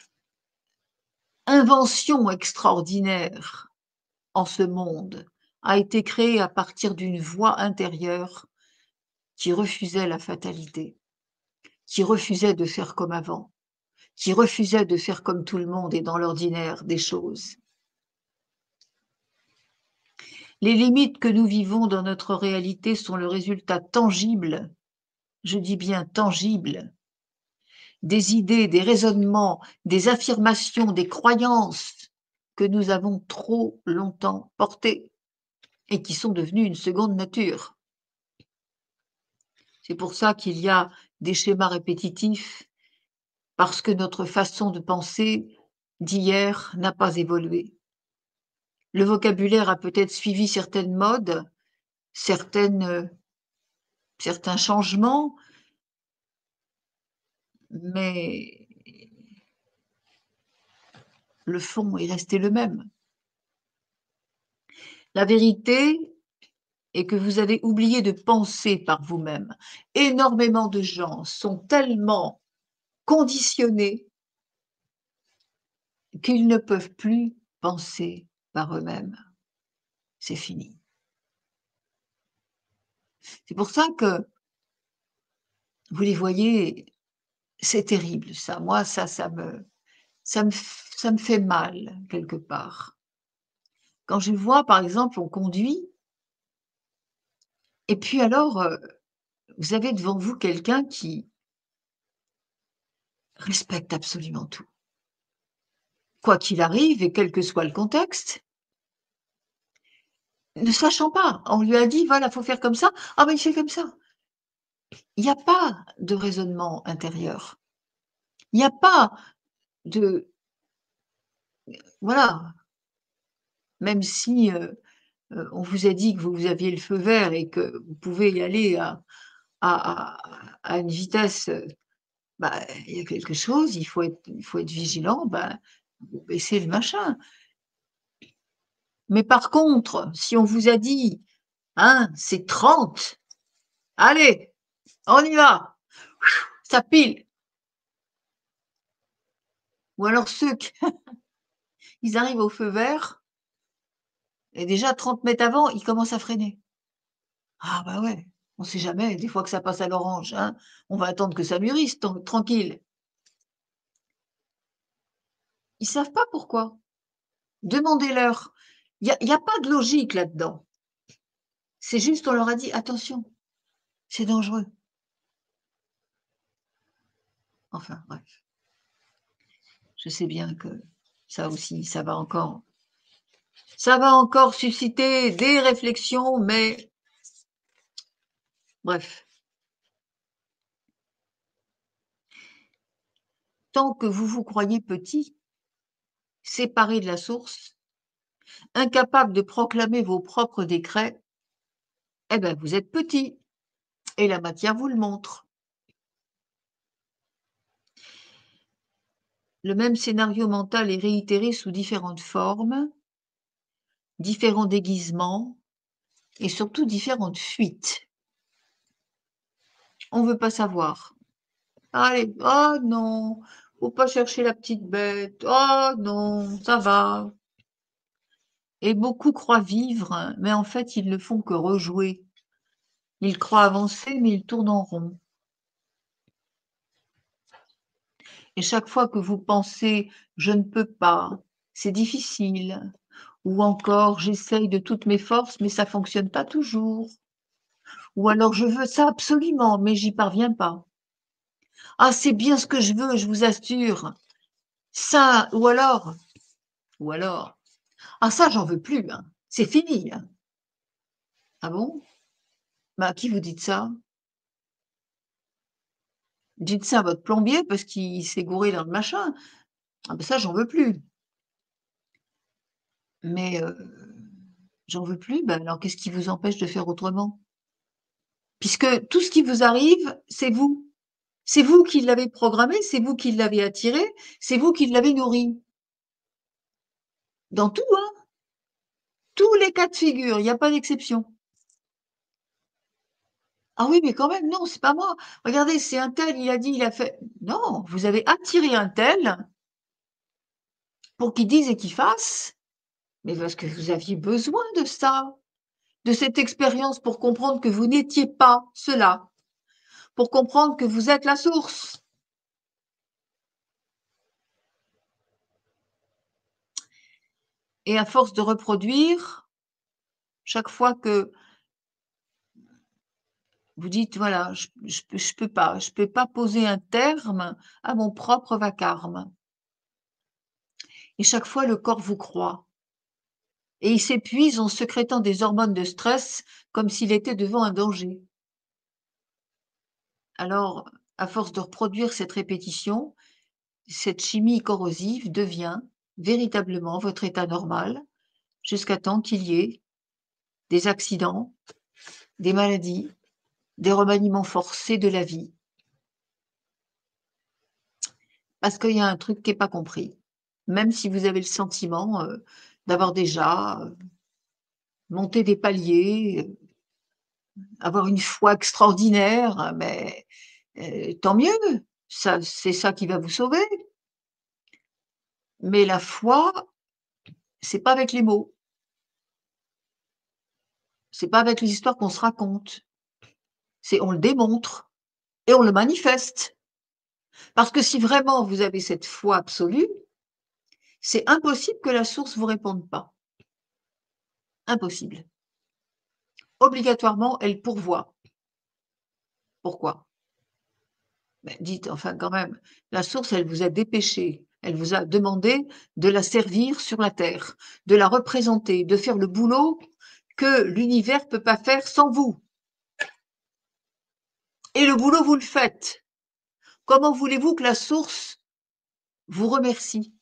invention extraordinaire en ce monde a été créée à partir d'une voix intérieure qui refusait la fatalité, qui refusait de faire comme avant, qui refusait de faire comme tout le monde et dans l'ordinaire des choses. Les limites que nous vivons dans notre réalité sont le résultat tangible, je dis bien tangible, des idées, des raisonnements, des affirmations, des croyances que nous avons trop longtemps portées et qui sont devenues une seconde nature. C'est pour ça qu'il y a des schémas répétitifs, parce que notre façon de penser d'hier n'a pas évolué. Le vocabulaire a peut-être suivi certaines modes, certains changements, mais le fond est resté le même. La vérité est que vous avez oublié de penser par vous-même. Énormément de gens sont tellement conditionnés qu'ils ne peuvent plus penser par eux-mêmes. C'est fini. C'est pour ça que vous les voyez, c'est terrible ça. Moi, ça me fait mal quelque part. Quand je vois, par exemple, on conduit et puis alors, vous avez devant vous quelqu'un qui respecte absolument tout. Quoi qu'il arrive et quel que soit le contexte, ne sachant pas, on lui a dit: «Voilà, faut faire comme ça». Ah ben, il fait comme ça. Il y a pas de raisonnement intérieur. Il y a pas de voilà, même si, on vous a dit que vous aviez le feu vert et que vous pouvez y aller à une vitesse, bah, il y a quelque chose, il faut être vigilant, bah, vous baissez le machin. Mais par contre, si on vous a dit: «Hein, c'est 30, allez, on y va, ça pile». Ou alors ceux qui ils arrivent au feu vert et déjà 30 mètres avant, ils commencent à freiner. Ah bah ouais, on sait jamais, des fois que ça passe à l'orange, hein, on va attendre que ça mûrisse, tranquille. Ils savent pas pourquoi. Demandez-leur. Il y a pas de logique là-dedans. C'est juste on leur a dit: «Attention, c'est dangereux». Enfin bref, je sais bien que ça aussi, ça va encore susciter des réflexions, mais bref. Tant que vous vous croyez petit, séparé de la source, incapable de proclamer vos propres décrets, eh ben vous êtes petit et la matière vous le montre. Le même scénario mental est réitéré sous différentes formes, différents déguisements et surtout différentes fuites. On veut pas savoir. Allez, oh non, faut pas chercher la petite bête. Oh non, ça va. Et beaucoup croient vivre, mais en fait, ils ne font que rejouer. Ils croient avancer, mais ils tournent en rond. Et chaque fois que vous pensez: «Je ne peux pas, c'est difficile» ou encore: «J'essaye de toutes mes forces, mais ça fonctionne pas toujours» ou alors: «Je veux ça absolument, mais j'y parviens pas». «Ah, c'est bien ce que je veux, je vous assure». Ça, ou alors, ah ça j'en veux plus, hein, c'est fini, hein. Ah bon? Bah, à qui vous dites ça? Dites ça à votre plombier parce qu'il s'est gouré dans le machin. Ah ben ça j'en veux plus. Mais j'en veux plus, ben alors qu'est-ce qui vous empêche de faire autrement? Puisque tout ce qui vous arrive, c'est vous. C'est vous qui l'avez programmé, c'est vous qui l'avez attiré, c'est vous qui l'avez nourri. Dans tout, hein, tous les cas de figure, il y a pas d'exception. Ah oui, mais quand même, non, c'est pas moi. Regardez, c'est un tel, il a dit, il a fait. Non, vous avez attiré un tel pour qu'il dise et qu'il fasse, mais parce que vous aviez besoin de ça, de cette expérience pour comprendre que vous n'étiez pas cela, pour comprendre que vous êtes la source. Et à force de reproduire, chaque fois que vous dites: «Voilà, je peux pas poser un terme à mon propre vacarme» et chaque fois le corps vous croit et il s'épuise en sécrétant des hormones de stress comme s'il était devant un danger. Alors, à force de reproduire cette répétition, cette chimie corrosive devient véritablement votre état normal jusqu'à temps qu'il y ait des accidents, des maladies, des remaniements forcés de la vie. Parce qu'il y a un truc qui est pas compris. Même si vous avez le sentiment, d'avoir déjà, monté des paliers, avoir une foi extraordinaire, mais tant mieux, ça c'est ça qui va vous sauver. Mais la foi, c'est pas avec les mots, c'est pas avec les histoires qu'on se raconte, c'est on le démontre et on le manifeste. Parce que si vraiment vous avez cette foi absolue, c'est impossible que la source vous réponde pas. Impossible. Obligatoirement, elle pourvoit. Pourquoi? Beh, dites, enfin quand même, la source, elle vous a dépêché, elle vous a demandé de la servir sur la terre, de la représenter, de faire le boulot que l'univers peut pas faire sans vous. Et le boulot, vous le faites. Comment voulez-vous que la source vous remercie?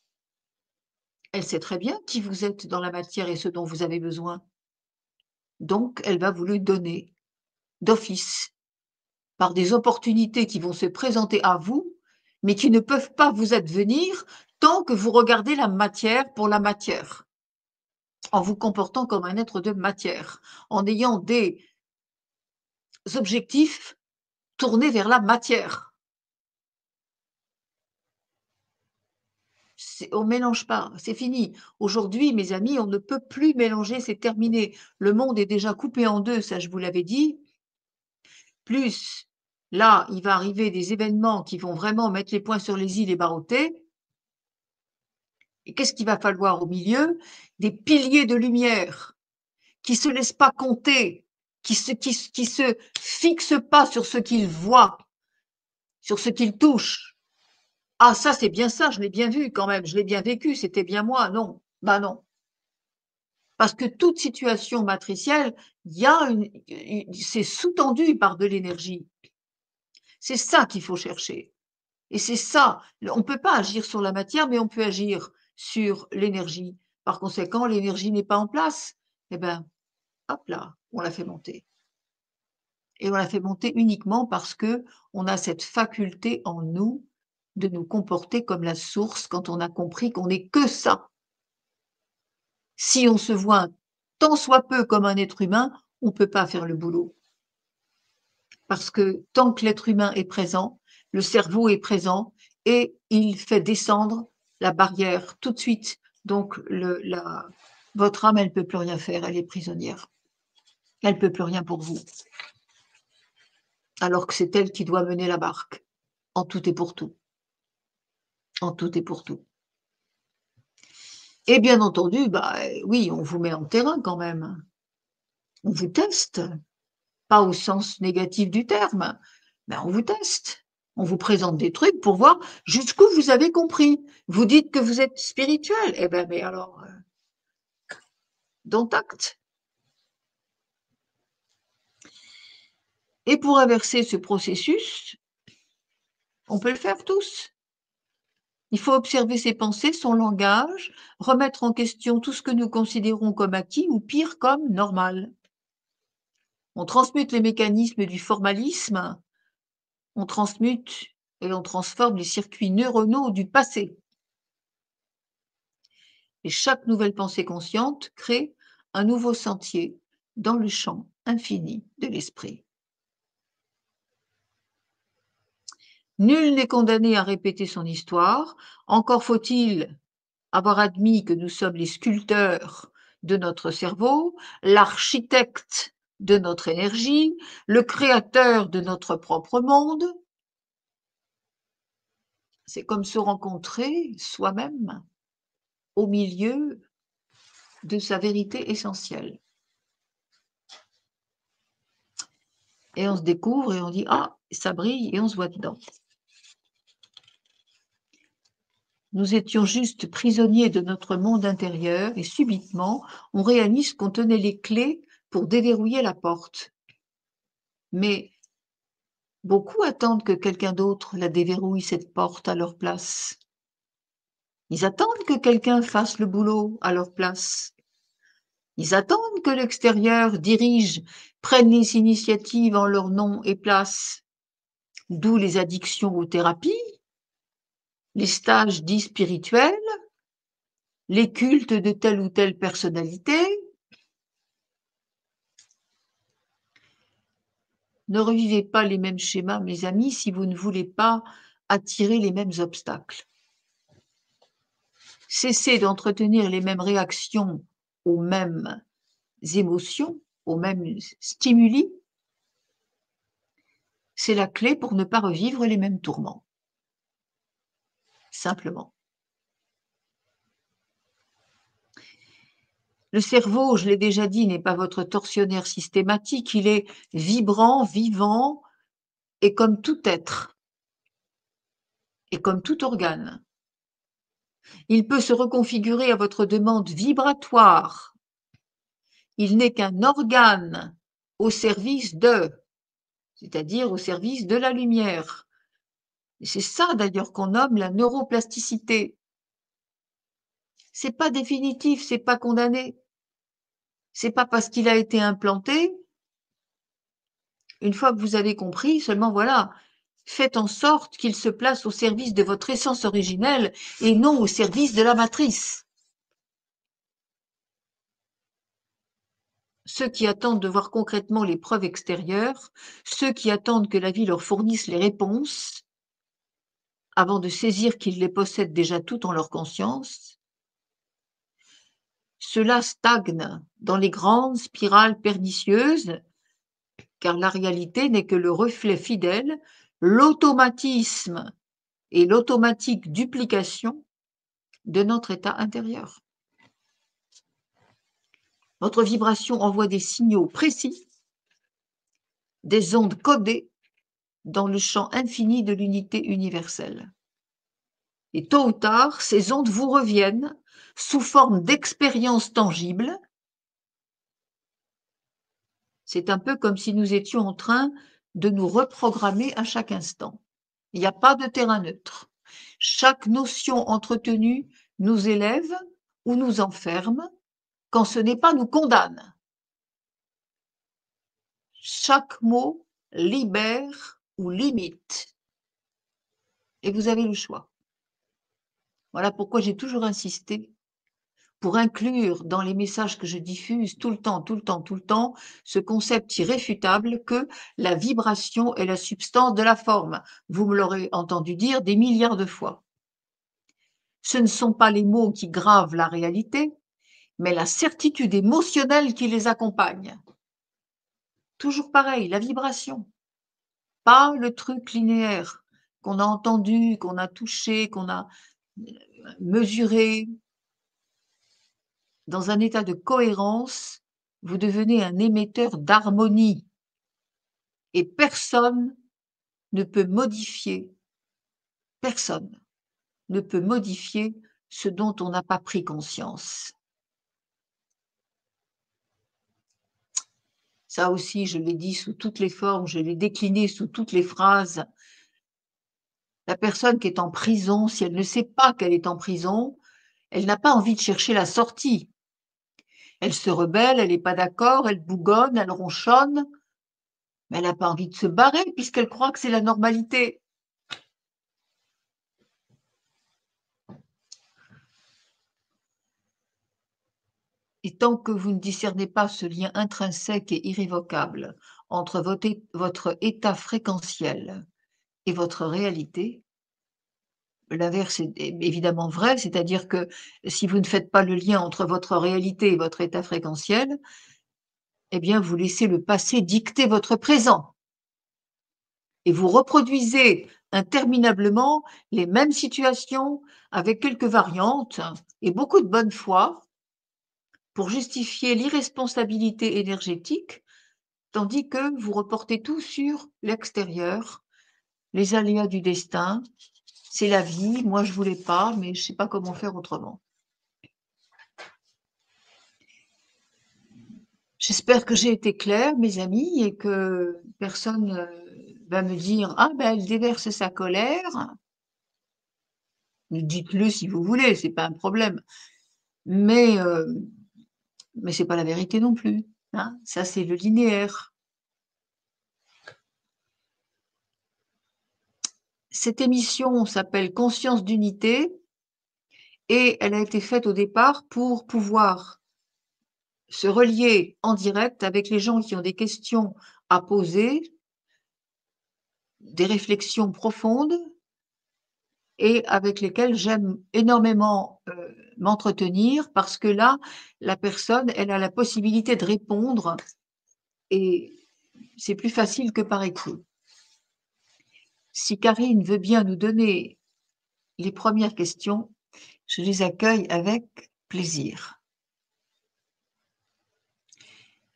Elle sait très bien qui vous êtes dans la matière et ce dont vous avez besoin. Donc, elle va vous le donner d'office, par des opportunités qui vont se présenter à vous, mais qui ne peuvent pas vous advenir tant que vous regardez la matière pour la matière, en vous comportant comme un être de matière, en ayant des objectifs tournés vers la matière. On ne mélange pas, c'est fini. Aujourd'hui, mes amis, on ne peut plus mélanger, c'est terminé. Le monde est déjà coupé en deux, ça je vous l'avais dit. Plus, là, il va arriver des événements qui vont vraiment mettre les points sur les i, les barreauter. Et qu'est-ce qu'il va falloir au milieu? Des piliers de lumière qui se laissent pas compter, qui se fixent pas sur ce qu'ils voient, sur ce qu'ils touchent. Ah ça, c'est bien ça, je l'ai bien vu quand même, je l'ai bien vécu, c'était bien moi. Non, bah non. Parce que toute situation matricielle, il y a c'est sous-tendu par de l'énergie. C'est ça qu'il faut chercher. Et c'est ça, on ne peut pas agir sur la matière, mais on peut agir sur l'énergie. Par conséquent, l'énergie n'est pas en place. Eh ben, hop là, on la fait monter. Et on la fait monter uniquement parce que on a cette faculté en nous de nous comporter comme la source quand on a compris qu'on n'est que ça. Si on se voit tant soit peu comme un être humain, on ne peut pas faire le boulot. Parce que tant que l'être humain est présent, le cerveau est présent et il fait descendre la barrière tout de suite. Donc votre âme, elle ne peut plus rien faire, elle est prisonnière. Elle ne peut plus rien pour vous. Alors que c'est elle qui doit mener la barque, en tout et pour tout. En tout et pour tout. Et bien entendu, bah, oui, on vous met en terrain quand même. On vous teste, pas au sens négatif du terme, mais on vous teste. On vous présente des trucs pour voir jusqu'où vous avez compris. Vous dites que vous êtes spirituel, eh ben, mais alors, dont acte. Et pour inverser ce processus, on peut le faire tous. Il faut observer ses pensées, son langage, remettre en question tout ce que nous considérons comme acquis ou pire comme normal. On transmute les mécanismes du formalisme, on transmute et on transforme les circuits neuronaux du passé. Et chaque nouvelle pensée consciente crée un nouveau sentier dans le champ infini de l'esprit. Nul n'est condamné à répéter son histoire, encore faut-il avoir admis que nous sommes les sculpteurs de notre cerveau, l'architecte de notre énergie, le créateur de notre propre monde. C'est comme se rencontrer soi-même au milieu de sa vérité essentielle. Et on se découvre et on dit: «Ah, ça brille» et on se voit dedans. Nous étions juste prisonniers de notre monde intérieur et subitement, on réalise qu'on tenait les clés pour déverrouiller la porte. Mais beaucoup attendent que quelqu'un d'autre la déverrouille, cette porte, à leur place. Ils attendent que quelqu'un fasse le boulot à leur place. Ils attendent que l'extérieur dirige, prenne les initiatives en leur nom et place. D'où les addictions aux thérapies, les stages dits spirituels, les cultes de telle ou telle personnalité. Ne revivez pas les mêmes schémas, mes amis, si vous ne voulez pas attirer les mêmes obstacles. Cessez d'entretenir les mêmes réactions aux mêmes émotions, aux mêmes stimuli. C'est la clé pour ne pas revivre les mêmes tourments. Simplement. Le cerveau, je l'ai déjà dit, n'est pas votre tortionnaire systématique, il est vibrant, vivant et comme tout être et comme tout organe. Il peut se reconfigurer à votre demande vibratoire. Il n'est qu'un organe au service de, c'est-à-dire au service de la lumière. Et c'est ça d'ailleurs qu'on nomme la neuroplasticité. C'est pas définitif, c'est pas condamné. C'est pas parce qu'il a été implanté. Une fois que vous avez compris, seulement voilà, faites en sorte qu'il se place au service de votre essence originelle et non au service de la matrice. Ceux qui attendent de voir concrètement les preuves extérieures, ceux qui attendent que la vie leur fournisse les réponses, avant de saisir qu'ils les possèdent déjà toutes en leur conscience, ceux-là stagnent dans les grandes spirales pernicieuses, car la réalité n'est que le reflet fidèle, l'automatisme et l'automatique duplication de notre état intérieur. Notre vibration envoie des signaux précis, des ondes codées dans le champ infini de l'unité universelle. Et tôt ou tard, ces ondes vous reviennent sous forme d'expériences tangibles. C'est un peu comme si nous étions en train de nous reprogrammer à chaque instant. Il n'y a pas de terrain neutre. Chaque notion entretenue nous élève ou nous enferme, quand ce n'est pas nous condamne. Chaque mot libère ou limite. Et vous avez le choix. Voilà pourquoi j'ai toujours insisté pour inclure dans les messages que je diffuse tout le temps, tout le temps, tout le temps, ce concept irréfutable que la vibration est la substance de la forme. Vous me l'aurez entendu dire des milliards de fois. Ce ne sont pas les mots qui gravent la réalité, mais la certitude émotionnelle qui les accompagne. Toujours pareil, la vibration, pas le truc linéaire qu'on a entendu, qu'on a touché, qu'on a mesuré. Dans un état de cohérence, vous devenez un émetteur d'harmonie et personne ne peut modifier, personne ne peut modifier ce dont on n'a pas pris conscience. Ça aussi, je l'ai dit sous toutes les formes, je l'ai décliné sous toutes les phrases. La personne qui est en prison, si elle ne sait pas qu'elle est en prison, elle n'a pas envie de chercher la sortie. Elle se rebelle, elle n'est pas d'accord, elle bougonne, elle ronchonne, mais elle n'a pas envie de se barrer puisqu'elle croit que c'est la normalité. Et tant que vous ne discernez pas ce lien intrinsèque et irrévocable entre votre état fréquentiel et votre réalité, l'inverse est évidemment vrai, c'est-à-dire que si vous ne faites pas le lien entre votre réalité et votre état fréquentiel, eh bien, vous laissez le passé dicter votre présent et vous reproduisez interminablement les mêmes situations avec quelques variantes et beaucoup de bonne foi pour justifier l'irresponsabilité énergétique, tandis que vous reportez tout sur l'extérieur, les aléas du destin. C'est la vie, moi je voulais pas, mais je sais pas comment faire autrement. J'espère que j'ai été claire, mes amis, et que personne va me dire: «Ah ben, elle déverse sa colère». Dites-le si vous voulez, c'est pas un problème, mais c'est pas la vérité non plus, hein. Ça, c'est le linéaire. Cette émission s'appelle Conscience d'unité et elle a été faite au départ pour pouvoir se relier en direct avec les gens qui ont des questions à poser, des réflexions profondes et avec lesquelles j'aime énormément, m'entretenir parce que là, la personne, elle a la possibilité de répondre et c'est plus facile que par écrit. Si Karine veut bien nous donner les premières questions, je les accueille avec plaisir.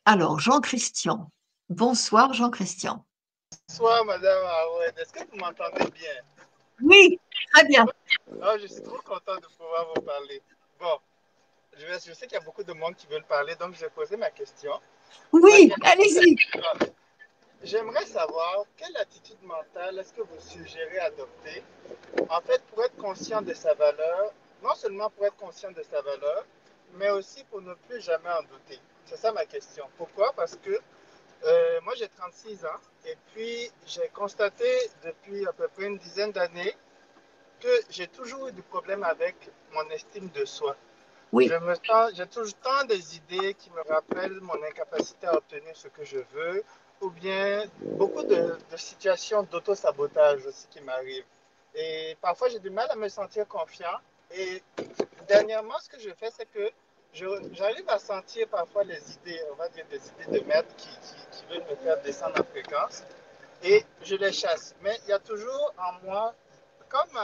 Alors, Jean-Christian. Bonsoir, Jean-Christian. Bonsoir, Madame Aoued. Est-ce que vous m'entendez bien? Oui, très bien. Oh, je suis trop content de pouvoir vous parler. Bon, je sais qu'il y a beaucoup de monde qui veulent parler, donc je vais poser ma question. Ma Oui, question, allez-y. c'est, j'aimerais savoir quelle attitude mentale est-ce que vous suggérez adopter, en fait, pour être conscient de sa valeur, non seulement pour être conscient de sa valeur, mais aussi pour ne plus jamais en douter. C'est ça ma question. Pourquoi? Parce que moi, j'ai 36 ans et puis j'ai constaté depuis à peu près une dizaine d'années que j'ai toujours eu des problèmes avec mon estime de soi. Oui, J'ai toujours tant des idées qui me rappellent mon incapacité à obtenir ce que je veux, ou bien beaucoup de situations d'auto-sabotage aussi qui m'arrivent. Et parfois, j'ai du mal à me sentir confiant. Et dernièrement, ce que je fais, c'est que j'arrive à sentir parfois les idées, on va dire des idées de merde qui veulent me faire descendre en fréquence, et je les chasse. Mais il y a toujours en moi comme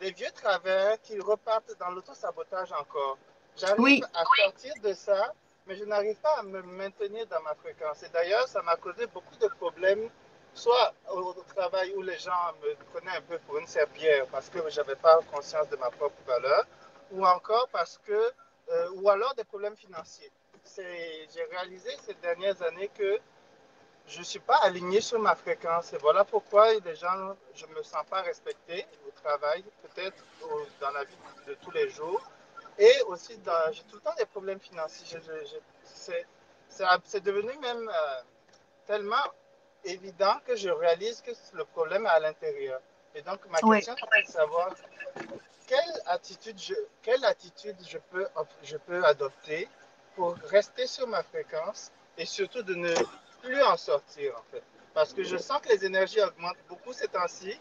des vieux travers qui repartent dans l'auto-sabotage encore. J'arrive oui, à sortir de ça, mais je n'arrive pas à me maintenir dans ma fréquence. Et d'ailleurs, ça m'a causé beaucoup de problèmes, soit au travail où les gens me prenaient un peu pour une serpillière parce que je n'avais pas conscience de ma propre valeur, ou encore parce que, ou alors des problèmes financiers. J'ai réalisé ces dernières années que je ne suis pas aligné sur ma fréquence. Et voilà pourquoi les gens, je ne me sens pas respecté au travail, peut-être dans la vie de tous les jours. Et aussi, j'ai tout le temps des problèmes financiers. C'est devenu même tellement évident que je réalise que le problème est à l'intérieur. Et donc, ma oui. question, c'est de savoir quelle attitude je peux adopter pour rester sur ma fréquence et surtout de ne plus en sortir, en fait. Parce que je sens que les énergies augmentent beaucoup ces temps-ci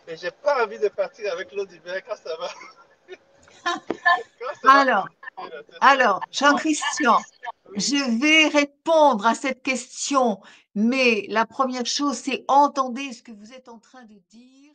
et j'ai pas envie de partir avec l'eau d'hiver quand ça va, quand ça va Alors, continuer, c'est ça. alors, Jean-Christian, Oui, je vais répondre à cette question, mais la première chose, c'est entendez ce que vous êtes en train de dire.